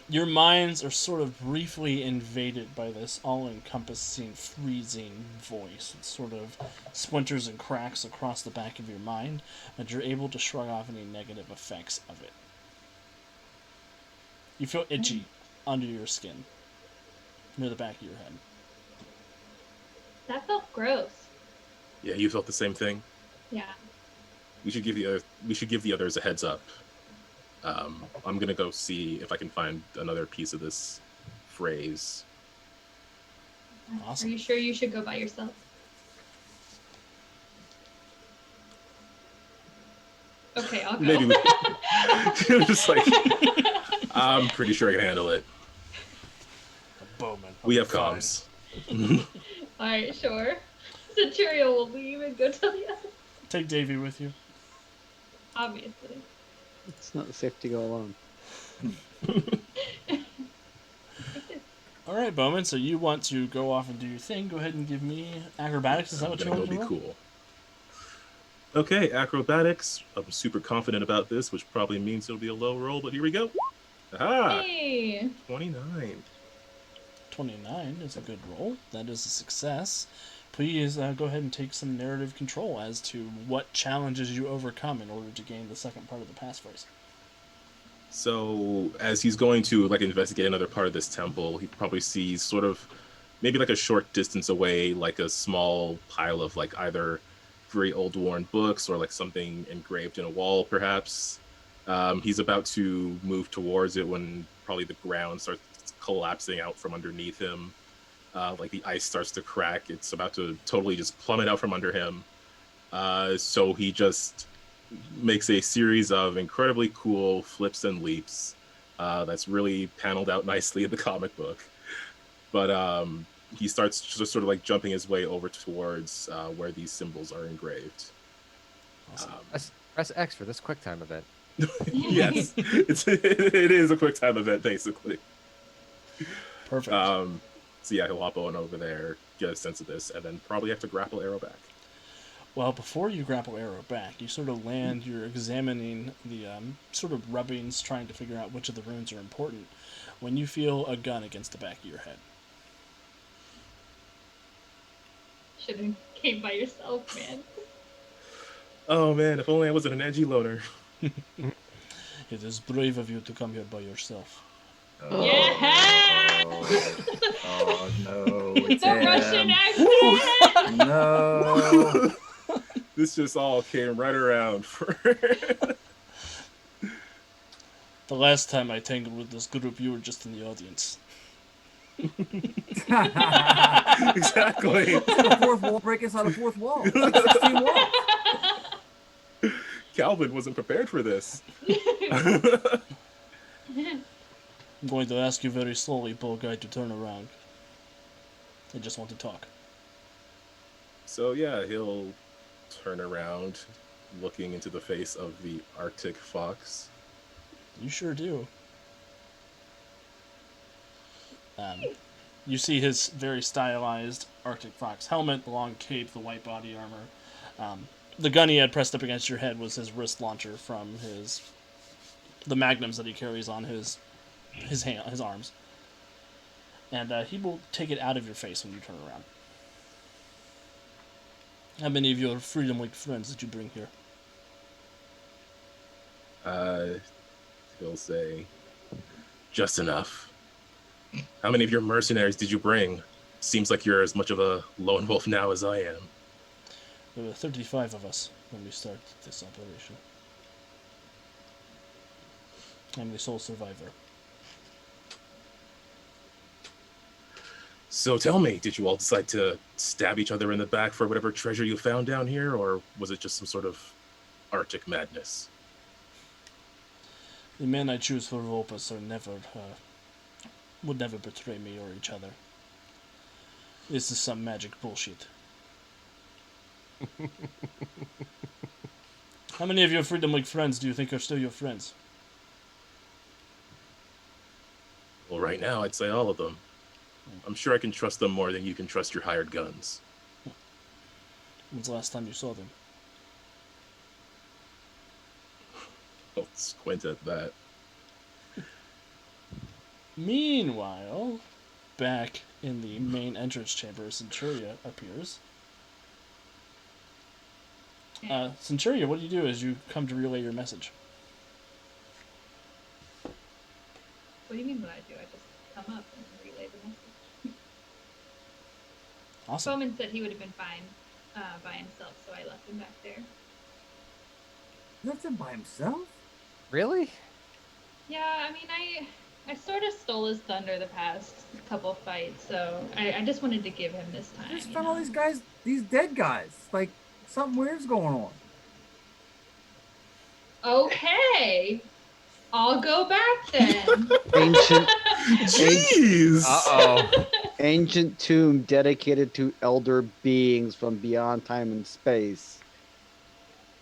Your minds are sort of briefly invaded by this all-encompassing, freezing voice. It sort of splinters and cracks across the back of your mind, but you're able to shrug off any negative effects of it. You feel itchy under your skin, near the back of your head. That felt gross. Yeah, you felt the same thing. Yeah. We should give the others a heads up. I'm gonna go see if I can find another piece of this phrase. Awesome. Are you sure you should go by yourself? Okay, I'll go. Maybe we just like I'm pretty sure I can handle it. Bowman. We have fine. comms. Alright, sure. Centuria will leave and go tell the others. Take Davey with you. Obviously. It's not safe to go alone. All right, Bowman. So you want to go off and do your thing? Go ahead and give me acrobatics. Is that what you want to be roll? cool. Okay, acrobatics. I'm super confident about this, which probably means it'll be a low roll, but here we go. Aha! Hey! 29. 29 is a good roll. That is a success. Please go ahead and take some narrative control as to what challenges you overcome in order to gain the second part of the passphrase. So as he's going to like investigate another part of this temple, he probably sees sort of maybe like a short distance away, like a small pile of like either very old worn books or like something engraved in a wall, perhaps. He's about to move towards it when probably the ground starts collapsing out from underneath him. Like the ice starts to crack. It's about to totally just plummet out from under him. So he just makes a series of incredibly cool flips and leaps. That's really paneled out nicely in the comic book. But he starts just sort of like jumping his way over towards where these symbols are engraved. Awesome. Press X for this QuickTime event. Yes, it is a quick time event basically. Perfect. So yeah, he'll hop on over there, get a sense of this, and then probably have to grapple Arrow back. Well, before you grapple Arrow back, you sort of land, you're examining the sort of rubbings, trying to figure out which of the runes are important, when you feel a gun against the back of your head. Should have came by yourself, man. Oh man, if only I wasn't an edgy loner. It is brave of you to come here by yourself. Oh, Yeah! oh no, it's The Russian him. accent! No. This just all came right around for. The last time I tangled with this group, you were just in the audience. Exactly. The fourth wall break inside the fourth wall. It's like 16 walls. Calvin wasn't prepared for this. I'm going to ask you very slowly, Bull Guy, to turn around. I just want to talk. So yeah, he'll turn around, looking into the face of the Arctic fox. You sure do. You see his very stylized Arctic Fox helmet, the long cape, the white body armor. The gun he had pressed up against your head was his wrist launcher from the magnums that he carries on his arms. And he will take it out of your face when you turn around. How many of your Freedom League friends did you bring here? He'll say, just enough. How many of your mercenaries did you bring? Seems like you're as much of a lone wolf now as I am. There were 35 of us when we started this operation. I'm the sole survivor. So tell me, did you all decide to stab each other in the back for whatever treasure you found down here, or was it just some sort of Arctic madness? The men I choose for Volpus would never betray me or each other. This is some magic bullshit. How many of your Freedom League friends do you think are still your friends? Well, right now, I'd say all of them. I'm sure I can trust them more than you can trust your hired guns. When's the last time you saw them? I'll squint at that. Meanwhile, back in the main entrance chamber, Centuria appears. Centuria, what do you do as you come to relay your message? What do you mean what I do? I just come up and relay the message. Awesome. Bowman said he would have been fine by himself, so I left him back there. Left him by himself? Really? Yeah, I mean, I sort of stole his thunder the past couple fights, so I just wanted to give him this time. I just found all these guys, these dead guys. Like, something weird's going on. Okay. I'll go back then. Jeez! Uh-oh. Ancient tomb dedicated to elder beings from beyond time and space.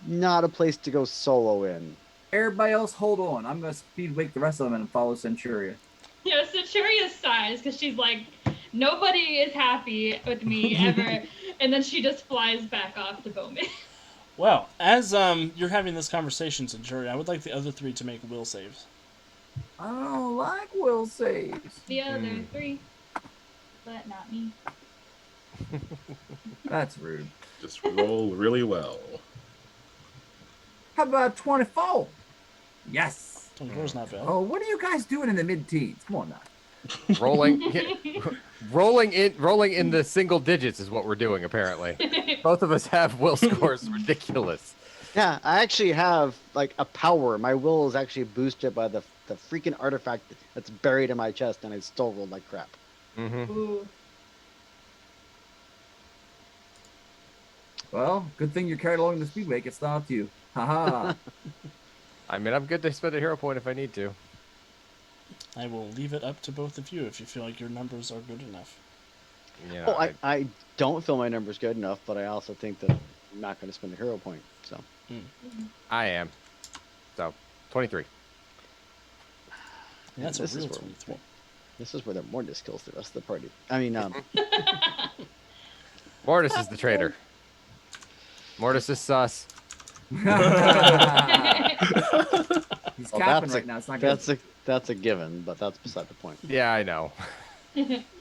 Not a place to go solo in. Everybody else, hold on. I'm going to speed wake the rest of them and follow Centuria. Yeah, Centuria sighs because she's like, nobody is happy with me ever. And then she just flies back off to Bowman. Well, as you're having this conversation, Centuria, I would like the other three to make will saves. I don't like will saves. The other three, but not me. That's rude. Just roll really well. How about 24? Yes. 24 is not bad. Oh, what are you guys doing in the mid-teens? Come on now. rolling in the single digits is what we're doing, apparently. Both of us have will scores ridiculous. Yeah, I actually have like a power. My will is actually boosted by the freaking artifact that's buried in my chest, and I still rolled like crap. Mm-hmm. Ooh. Well, good thing you're carried along in the speed wake. It's not you. Haha. I mean, I'm good to spend a hero point if I need to. I will leave it up to both of you if you feel like your numbers are good enough. You know, Oh, I don't feel my numbers good enough, but I also think that I'm not going to spend a hero point. So I am. So, 23. And that's this a is real where 23. this is where the Mortis kills the rest of the party. I mean, Mortis is the traitor. Mortis is sus. He's well, capping right now. It's not good. that's a given, but that's beside the point. Yeah, I know.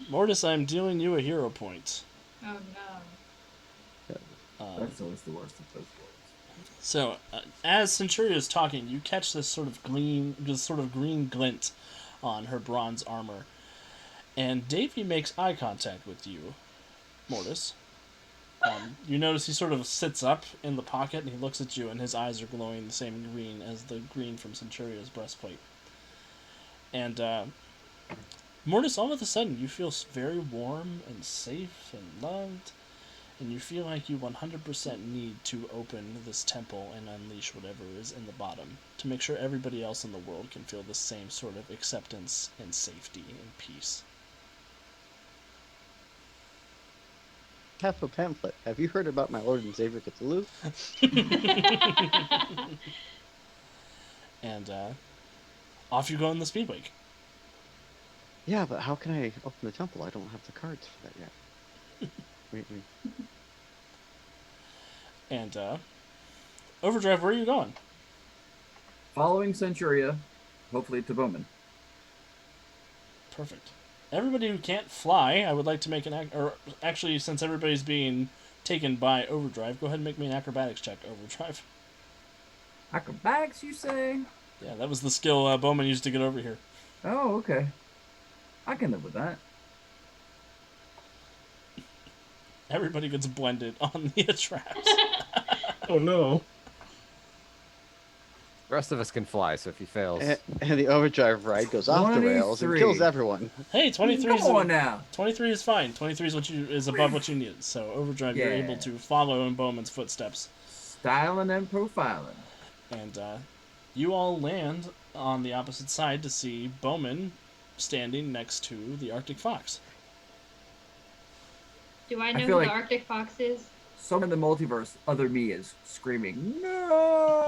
Mortis, I'm dealing you a hero point. Oh no. That's always the worst of those So, as Centuria is talking, you catch this sort of green glint on her bronze armor, and Davy makes eye contact with you, Mortis. You notice he sort of sits up in the pocket and he looks at you, and his eyes are glowing the same green as the green from Centuria's breastplate. And Mortis, all of a sudden, you feel very warm and safe and loved, and you feel like you 100% need to open this temple and unleash whatever is in the bottom to make sure everybody else in the world can feel the same sort of acceptance and safety and peace. Half a pamphlet. Have you heard about my Lord and Savior Cthulhu? And off you go in the Speedwake. Yeah, but how can I open the temple? I don't have the cards for that yet. wait. And Overdrive, where are you going? Following Centuria, hopefully to Bowman. Perfect. Everybody who can't fly, I would like to make or actually, since everybody's being taken by Overdrive, go ahead and make me an acrobatics check, Overdrive. Acrobatics, you say? Yeah, that was the skill Bowman used to get over here. Oh, okay. I can live with that. Everybody gets blended on the traps. Oh no. The rest of us can fly, so if he fails, And the overdrive ride goes off the rails and 23. kills everyone. Hey, 23 Come on now. 23 is fine. 23 is above what you need. So Overdrive, you're Yeah. able to follow in Bowman's footsteps. Styling and profiling. And you all land on the opposite side to see Bowman standing next to the Arctic Fox. Do I know feel who like- the Arctic Fox is? Someone in the multiverse, other me, is screaming, no!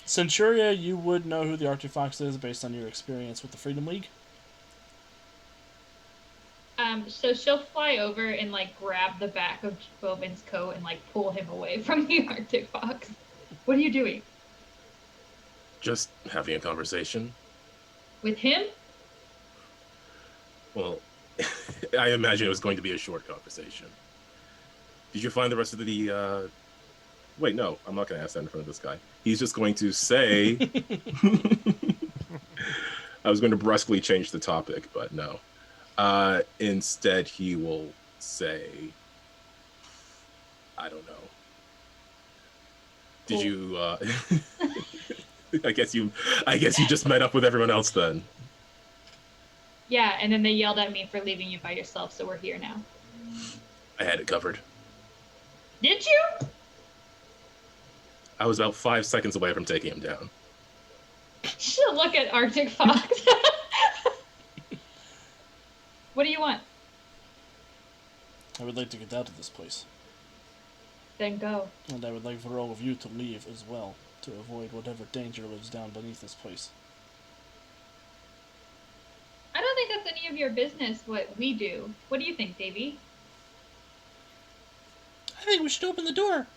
Centuria, you would know who the Arctic Fox is based on your experience with the Freedom League. So she'll fly over and like grab the back of Bowman's coat and like pull him away from the Arctic Fox. What are you doing? Just having a conversation. With him? Well, I imagine it was going to be a short conversation. Did you find the rest of the, Wait, no, I'm not going to ask that in front of this guy. He's just going to say... I was going to brusquely change the topic, but no. Instead, he will say... I don't know. Did you, I guess you just met up with everyone else then. Yeah, and then they yelled at me for leaving you by yourself, so we're here now. I had it covered. Did you? I was about 5 seconds away from taking him down. She'll look at Arctic Fox. What do you want? I would like to get out of this place. Then go. And I would like for all of you to leave as well, to avoid whatever danger lives down beneath this place. I don't think that's any of your business what we do. What do you think, Davey? I think we should open the door.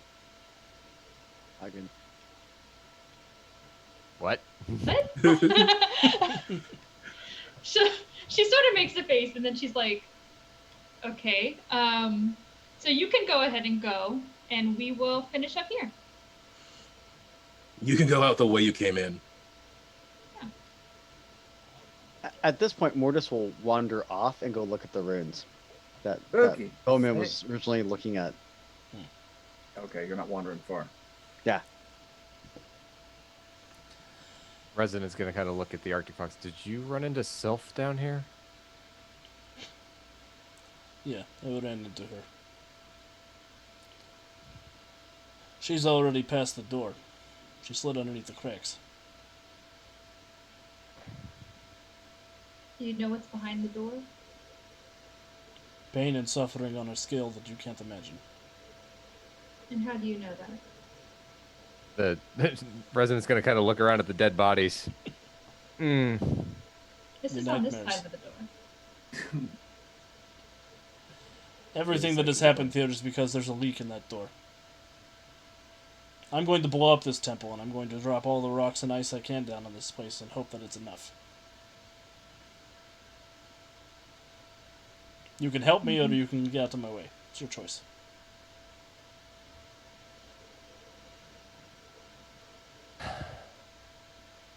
I can. what? What? she sort of makes a face and then she's like, okay, so you can go ahead and go and we will finish up here. You can go out the way you came in. At this point, Mortis will wander off and go look at the runes that Okay. Bowman was originally looking at. Okay, you're not wandering far. Yeah. Resident's gonna kind of look at the Arctic Fox. Did you run into Sylph down here? Yeah, I ran into her. She's already past the door. She slid underneath the cracks. Do you know what's behind the door? Pain and suffering on a scale that you can't imagine. And how do you know that? The resident's gonna kind of look around at the dead bodies. This Your is on this nightmares. side of the door. Everything that has happened here is because there's a leak in that door. I'm going to blow up this temple, and I'm going to drop all the rocks and ice I can down on this place and hope that it's enough. You can help me, or you can get out of my way. It's your choice.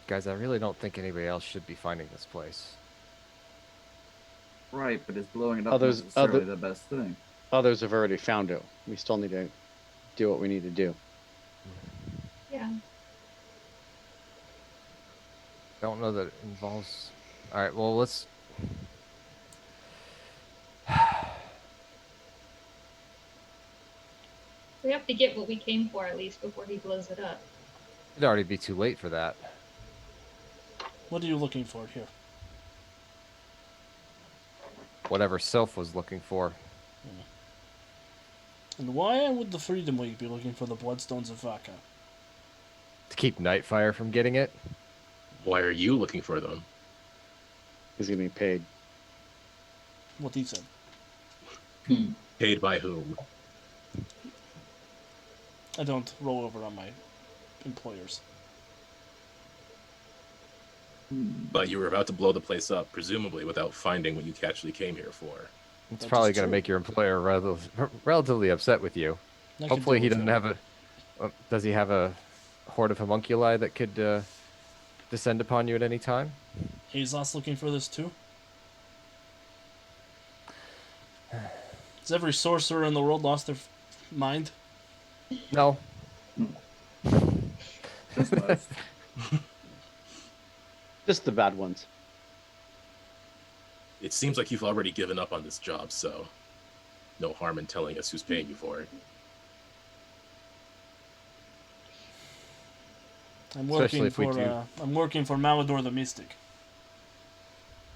Guys, I really don't think anybody else should be finding this place. Right, but is blowing it up Others- necessarily other- the best thing? Others have already found it. We still need to do what we need to do. Yeah. Don't know that it involves. All right, well, let's. We have to get what we came for at least before he blows it up. It'd already be too late for that. What are you looking for here? Whatever Sylph was looking for. And why would the Freedom League be looking for the Bloodstones of Vaka? To keep Nightfire from getting it. Why are you looking for them? He's gonna be paid. What he said. Paid by whom? I don't roll over on my employers. But you were about to blow the place up, presumably without finding what you actually came here for. It's That probably is going to true. make your employer relatively upset with you. I could Hopefully deal he with doesn't him. have a... does he have a horde of homunculi that could descend upon you at any time? Azos looking for this too? Has every sorcerer in the world lost their mind? No. Just most. Just the bad ones. It seems like you've already given up on this job, so no harm in telling us who's paying you for it. I'm Especially working if we for do- I'm working for Malador the Mystic.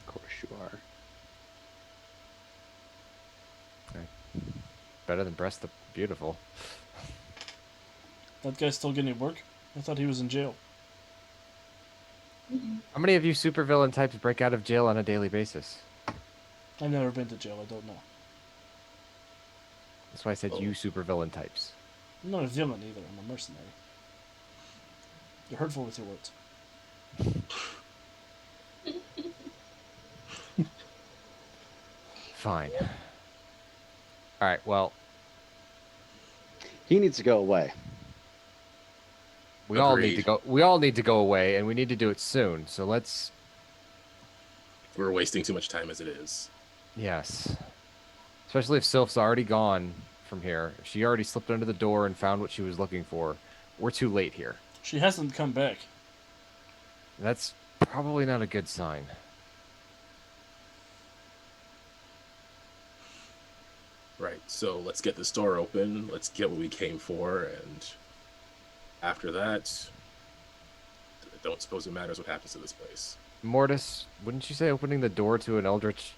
Of course you are. Better than Breast the Beautiful. That guy's still getting work? I thought he was in jail. How many of you supervillain types break out of jail on a daily basis? I've never been to jail, I don't know. That's why I said you supervillain types. I'm not a villain either, I'm a mercenary. You're hurtful with your words. Fine. All right, well, He needs to go away. we all need to Agreed. go. We all need to go away, and we need to do it soon. So let's. We're wasting too much time as it is. Yes. Especially if Sylph's already gone from here. If she already slipped under the door and found what she was looking for, we're too late here. She hasn't come back. That's probably not a good sign. Right, so let's get this door open, let's get what we came for, and after that, I don't suppose it matters what happens to this place. Mortis, wouldn't you say opening the door to an eldritch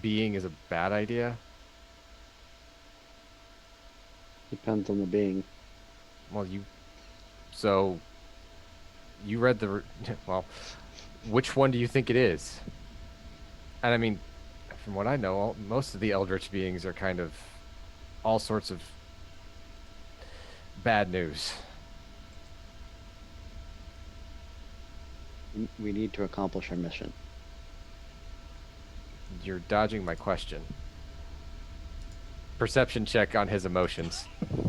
being is a bad idea? Depends on the being. Well, so you read the well, which one do you think it is? And I mean, from what I know, most of the eldritch beings are kind of all sorts of bad news. We need to accomplish our mission. You're dodging my question. Perception check on his emotions.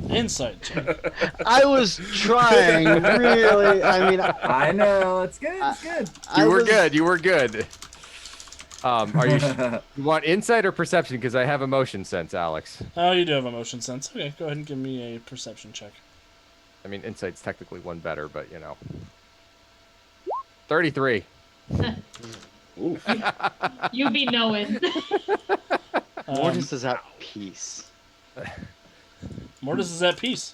Insight check. I was trying really. I mean, I know, it's good, it's good. You were good. You were good. Are you? You want insight or perception? Because I have emotion sense, Alex. Oh, you do have emotion sense. Okay, go ahead and give me a perception check. I mean, insight's technically one better, but you know. 33. You be knowing. Mortis is at peace. Mortis is at peace.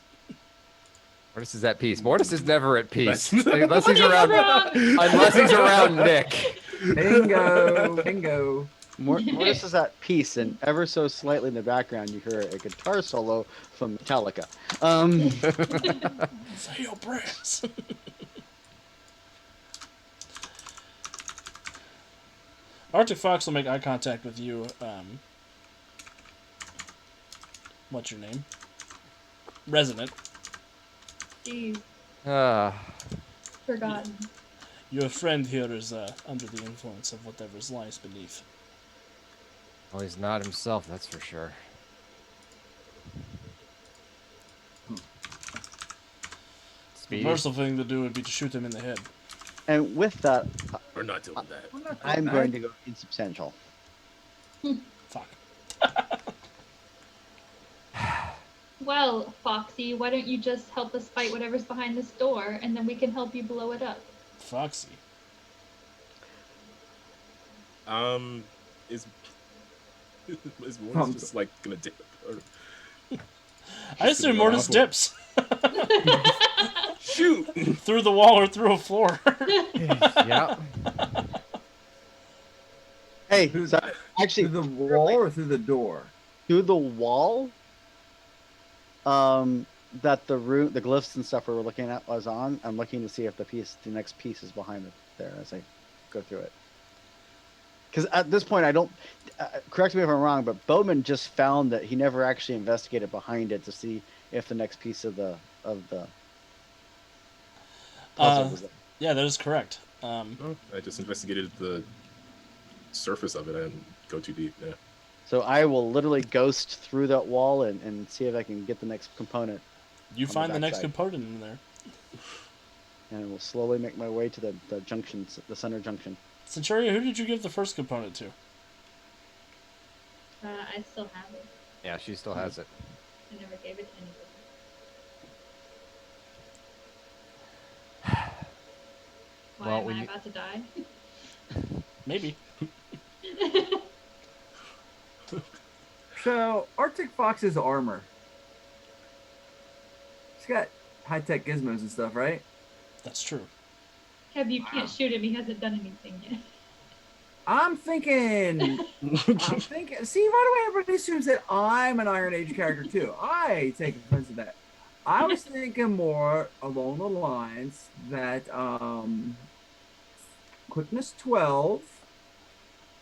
Mortis is at peace. Mortis is never at peace That's- unless he's around. Unless he's around Nick. Bingo, bingo. Mortis is at peace, and ever so slightly in the background, you hear a guitar solo from Metallica. Say your prayers. Arctic Fox will make eye contact with you. What's your name? Resident. Jeez, forgotten. Your friend here is under the influence of whatever's lies beneath. Well, he's not himself, that's for sure. The Speed. merciful thing to do would be to shoot him in the head. And with that, We're not doing that. I'm not I'm that going bad. to go insubstantial. Fuck. Well, Foxy, why don't you just help us fight whatever's behind this door, and then we can help you blow it up. Foxy. Is is Mortis just like gonna dip? Or I assume Mortis dips shoot! through the wall or through a floor. Yeah. Hey, Through, so actually, through the wall or through the door? through the wall, that the room, the glyphs and stuff we were looking at was on. I'm looking to see if the next piece is behind it there as I go through it. Because at this point, I don't. Correct me if I'm wrong, but Bowman just found that he never actually investigated behind it to see if the next piece of the puzzle was there. Yeah, that is correct. I just investigated the surface of it. I didn't go too deep. Yeah. So I will literally ghost through that wall and see if I can get the next component. You find the next backside. component in there. And I will slowly make my way to the junction, the center junction. Centuria, who did you give the first component to? I still have it. Yeah, she still has it. I never gave it to anybody. Why Well, am we I need- about to die? Maybe. So, Arctic Fox's armor. He's got high-tech gizmos and stuff, right? That's true. Kev, you can't shoot him. He hasn't done anything yet. I'm thinking. See, right away, everybody assumes that I'm an Iron Age character too. I take offense to that. I was thinking more along the lines that quickness 12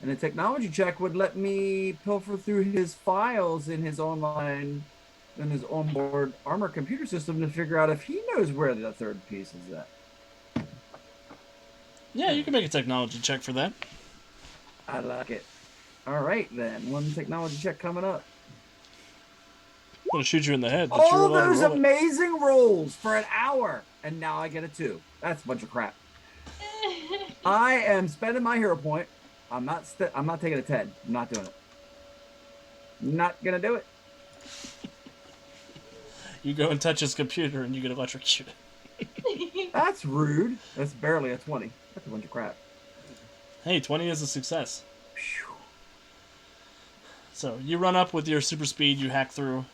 and a technology check would let me pilfer through his files in his onboard armor computer system to figure out if he knows where the third piece is at. Yeah, you can make a technology check for that. I like it. All right, then. One technology check coming up. I'm gonna shoot you in the head. But you're All allowed to those roll it. amazing rolls for an hour, and now I get a 2. That's a bunch of crap. I am spending my hero point. I'm not taking a 10. I'm not doing it. Not gonna do it. You go and touch his computer and you get electrocuted. That's rude. That's barely a 20. That's a bunch of crap. Hey, 20 is a success. Phew. So you run up with your super speed. You hack through.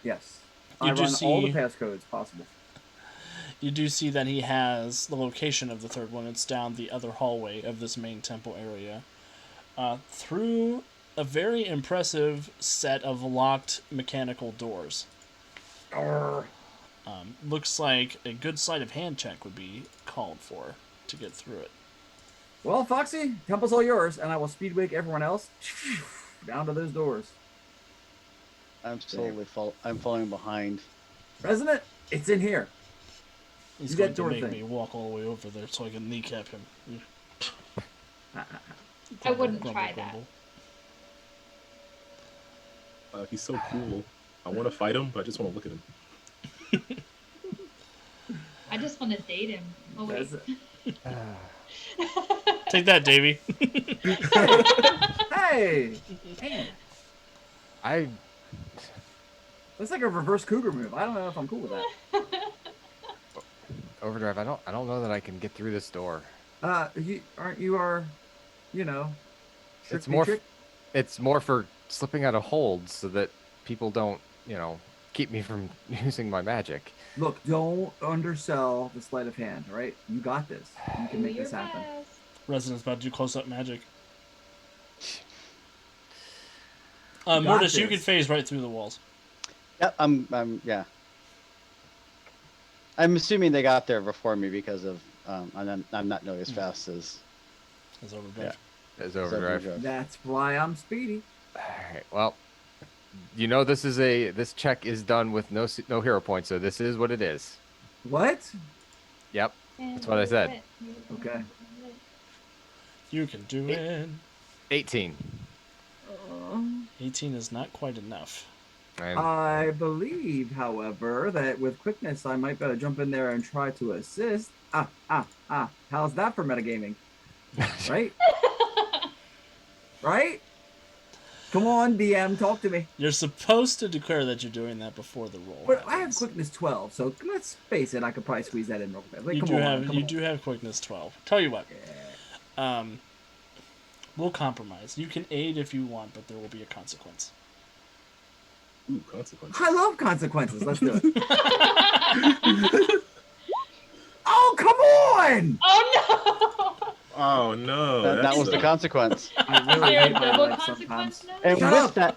Yes. You I do run all the see- passcodes possible. You do see that he has the location of the third one. It's down the other hallway of this main temple area. Through a very impressive set of locked mechanical doors. Arrgh. Looks like a good sleight of hand check would be called for to get through it. Well, Foxy, temple's all yours, and I will speedwake everyone else down to those doors. I'm I'm following behind. President, it's in here. He's You going that to door make thing. me walk all the way over there so I can kneecap him. I wouldn't Grumble, try grumble. He's so cool. I want to fight him, but I just want to look at him. I just want to date him. Oh wait. Take that, Davey. Hey! Man, I that's like a reverse cougar move. I don't know if I'm cool with that. Overdrive. I don't know that I can get through this door. You know, It's trick me more. trick? It's more for slipping out of holds so that people don't, keep me from using my magic. Look, don't undersell the sleight of hand, all right? You got this. You can Do make your this happen. best. Resident's about to do close-up magic. got Mortis, you this. can phase right through the walls. Yep, yeah. I'm assuming they got there before me because of I'm not nearly as fast as As overdrive. As overdrive. That's why I'm speedy. All right. Well, this check is done with no hero points, so this is what it is. What? Yep. That's what I said. Okay. You can do it. 18. 18 is not quite enough. I believe, however, that with quickness, I might better jump in there and try to assist. How's that for metagaming? Right? Right? Come on, DM, talk to me. You're supposed to declare that you're doing that before the roll But happens. I have quickness 12, so let's face it, I could probably squeeze that in real quick. Like, You come do on, have come you on. do have quickness 12. Tell you what, Yeah. we'll compromise. You can aid if you want, but there will be a consequence. Ooh, consequences. I love consequences. Let's do it. Oh, come on! Oh no! Oh no, That was the consequence. I Is really there hate a my double life consequence sometimes. now? And Shut with up! that,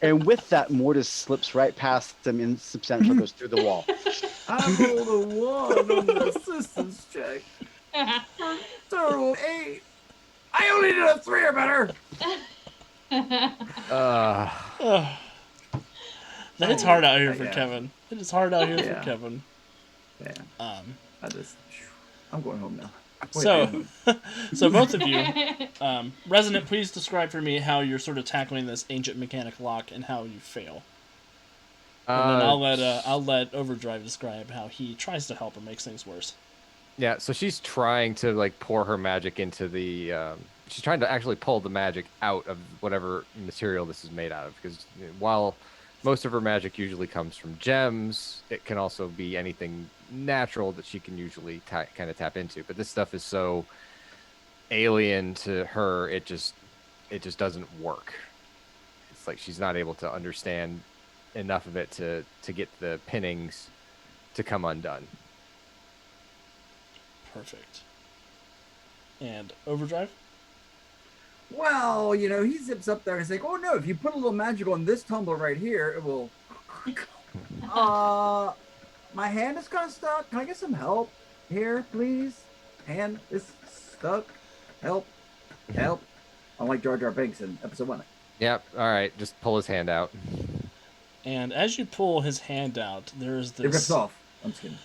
and with that, Mortis slips right past him in substantial, goes through the wall. I rolled a 1 on the assistance check. Total 8. I only did a 3 or better. It's hard out here for Yeah. Kevin. It is hard out here for Yeah. Kevin. Yeah. I'm going home now. Wait, So both of you, Resonant, please describe for me how you're sort of tackling this ancient mechanic lock and how you fail. And then I'll let Overdrive describe how he tries to help or makes things worse. Yeah, so she's trying to like pour her magic into the. She's trying to actually pull the magic out of whatever material this is made out of, because while most of her magic usually comes from gems, it can also be anything natural that she can usually kind of tap into. But this stuff is so alien to her, it just doesn't work. It's like she's not able to understand enough of it to get the pinnings to come undone. Perfect. And Overdrive? well, he zips up there and he's like, oh no, if you put a little magic on this tumbler right here, it will. My hand is kind of stuck. Can I get some help here, please? Hand is stuck. Help. I'm like Jar Jar Binks in episode 1. Yep. All right. Just pull his hand out. And as you pull his hand out, there's It rips this. off. I'm just kidding.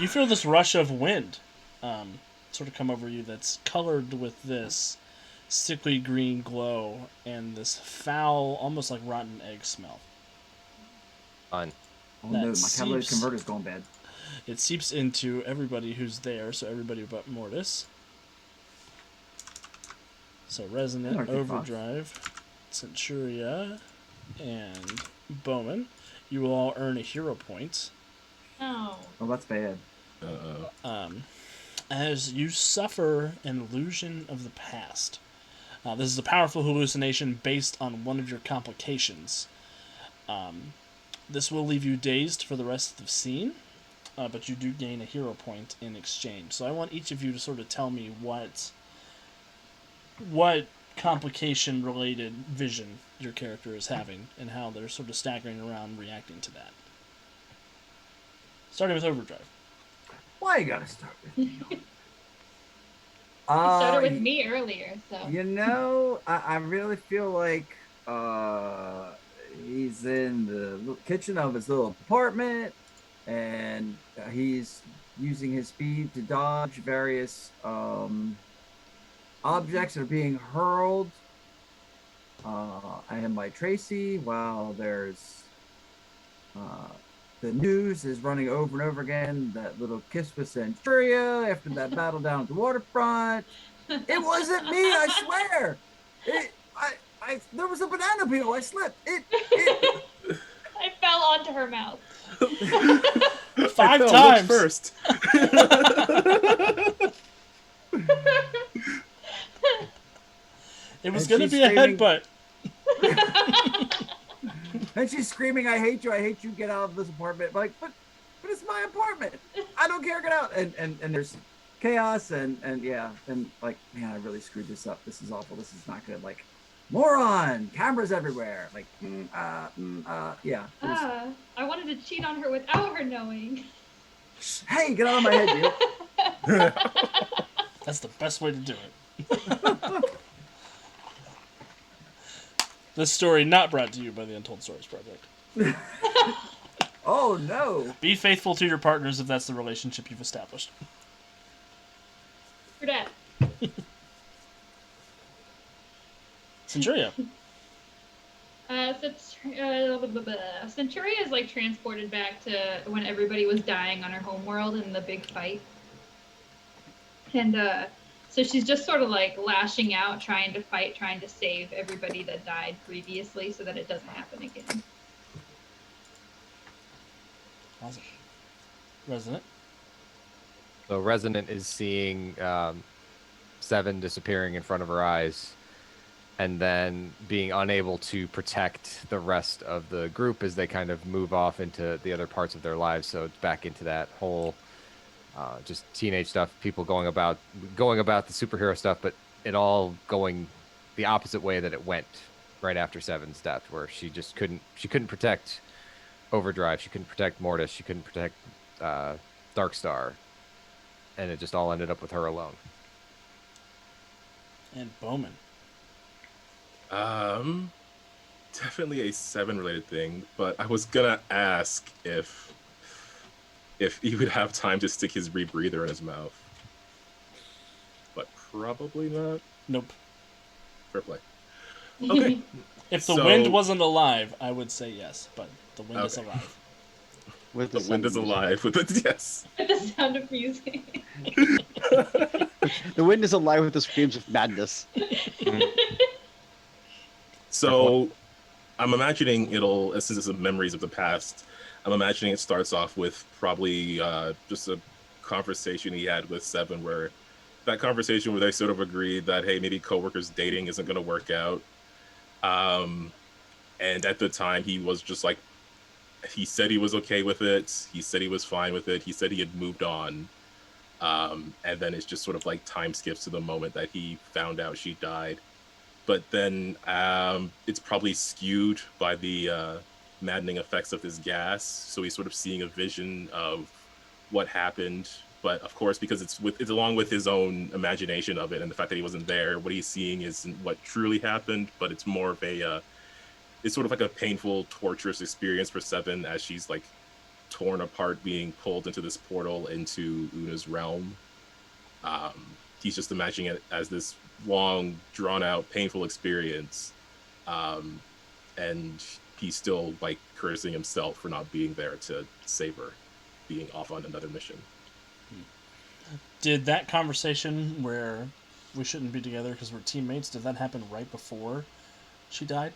You feel this rush of wind sort of come over you that's colored with this sickly green glow and this foul, almost like rotten egg smell. Fun. Oh That no, my catalytic seeps- converter's going bad. It seeps into everybody who's there, so everybody but Mortis. So Resonant, Arctic Fox. Overdrive, Centuria, and Bowman. You will all earn a hero point Oh. Oh, that's bad. as you suffer an illusion of the past. This is a powerful hallucination based on one of your complications. This will leave you dazed for the rest of the scene, but you do gain a hero point in exchange. So I want each of you to sort of tell me what complication-related vision your character is having and how they're sort of staggering around reacting to that. Starting with Overdrive. Why you gotta start with me? He started with me earlier, so. I really feel like he's in the kitchen of his little apartment, and he's using his speed to dodge various objects that are being hurled at him by Tracy, while there's the news is running over and over again. That little kiss with Centuria after that battle down at the waterfront. It wasn't me, I swear. There was a banana peel. I slipped. I fell onto her mouth. 5 Look times first. It was And going to she's be a screaming- headbutt. And she's screaming, I hate you, get out of this apartment. Like, but it's my apartment. I don't care, get out. And there's chaos and yeah, and like, man, I really screwed this up. This is awful. This is not good. Like, moron, cameras everywhere. Like, yeah. It was, I wanted to cheat on her without her knowing. hey, get out of my head, you. That's the best way to do it. This story not brought to you by the Untold Stories Project. Oh no. Be faithful to your partners if that's the relationship you've established. For that. Centuria. Centuria is like transported back to when everybody was dying on her homeworld in the big fight. And so she's just sort of like lashing out, trying to fight, trying to save everybody that died previously so that it doesn't happen again. Awesome. Resonant. So Resonant is seeing Seven disappearing in front of her eyes, and then being unable to protect the rest of the group as they kind of move off into the other parts of their lives. So it's back into that whole just teenage stuff, people going about the superhero stuff, but it all going the opposite way that it went right after Seven's death, where she couldn't protect Overdrive, she couldn't protect Mortis, she couldn't protect Darkstar, and it just all ended up with her alone. And Bowman. Definitely a Seven related thing, but I was gonna ask if he would have time to stick his rebreather in his mouth, but probably not. Nope. Fair play. Okay. If the wind wasn't alive, I would say yes, but the wind is alive. With The wind is alive. With it, yes. With the sound of music. The wind is alive with the screams of madness. So, I'm imagining since it's memories of the past, I'm imagining it starts off with probably just a conversation he had with Seven, where that conversation where they sort of agreed that, hey, maybe coworkers dating isn't going to work out. And at the time, he was just like, he said he was okay with it. He said he was fine with it. He said he had moved on. And then it's just sort of like time skips to the moment that he found out she died. But then it's probably skewed by the maddening effects of this gas. So he's sort of seeing a vision of what happened. But of course, because it's along with his own imagination of it and the fact that he wasn't there, what he's seeing isn't what truly happened, but it's more of it's sort of like a painful, torturous experience for Seven as she's like torn apart, being pulled into this portal into Una's realm. He's just imagining it as this long, drawn-out, painful experience, and he's still like cursing himself for not being there to save her, being off on another mission. Did that conversation where we shouldn't be together because we're teammates, did that happen right before she died?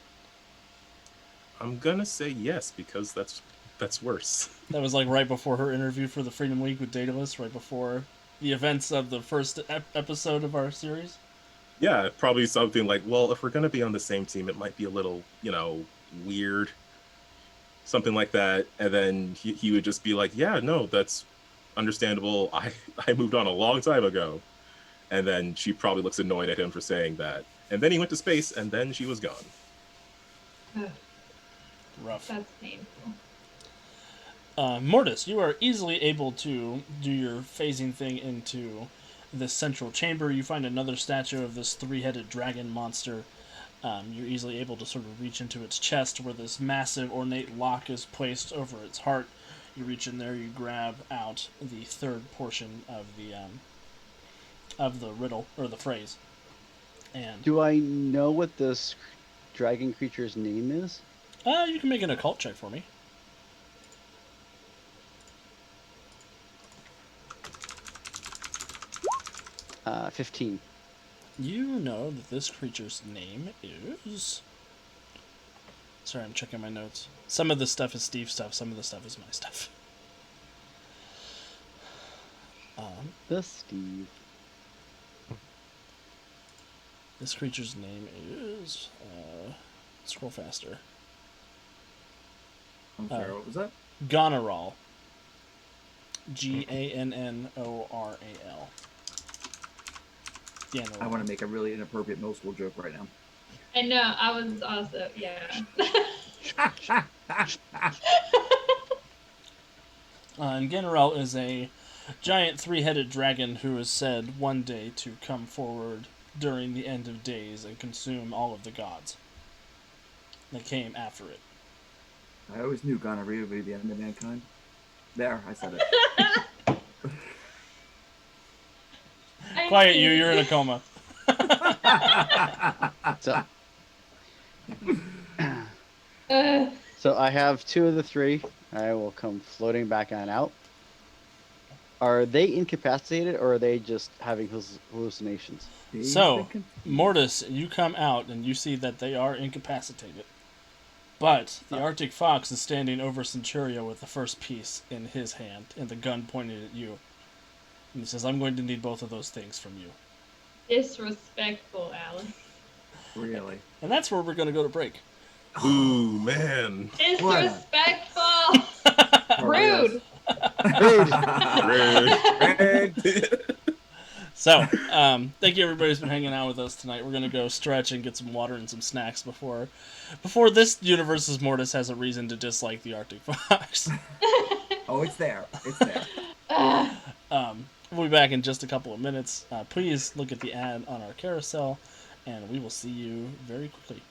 I'm gonna say yes, because that's worse. That was like right before her interview for the Freedom League with Daedalus, right before the events of the first episode of our series? Yeah, probably something like, well, if we're gonna be on the same team, it might be a little, weird. Something like that. And then he would just be like, yeah, no, that's understandable. I moved on a long time ago. And then she probably looks annoyed at him for saying that. And then he went to space, and then she was gone. Ugh, Rough. that's painful. Mortis, you are easily able to do your phasing thing into this central chamber. You find another statue of this three-headed dragon monster. You're easily able to sort of reach into its chest where this massive ornate lock is placed over its heart. You reach in there, you grab out the third portion of the riddle, or the phrase. And Do I know what this dragon creature's name is? you can make an occult check for me. 15. You know that this creature's name is... Sorry, I'm checking my notes. Some of the stuff is Steve's stuff, some of the stuff is my stuff. The Steve. This creature's name is... scroll faster. I'm sorry, what was that? Gonorrhal. Gannorral. I want to make a really inappropriate middle school joke right now. I know, I was also, yeah. And Gannorral is a giant three-headed dragon who is said one day to come forward during the end of days and consume all of the gods that came after it. I always knew gonorrhea would be the end of mankind. There, I said it. Quiet you, you're in a coma. So, So I have 2 of the 3. I will come floating back on out. Are they incapacitated or are they just having hallucinations? Dazed So, and confused. Mortis, you come out and you see that they are incapacitated. But the Arctic Fox is standing over Centuria with the first piece in his hand and the gun pointed at you. And he says, I'm going to need both of those things from you. Disrespectful, Alex. Really? And that's where we're going to go to break. Ooh, man. Disrespectful. Rude. Rude. So, thank you everybody who's been hanging out with us tonight. We're going to go stretch and get some water and some snacks before this universe's Mortis has a reason to dislike the Arctic Fox. Oh, it's there. It's there. We'll be back in just a couple of minutes. Please look at the ad on our carousel, and we will see you very quickly.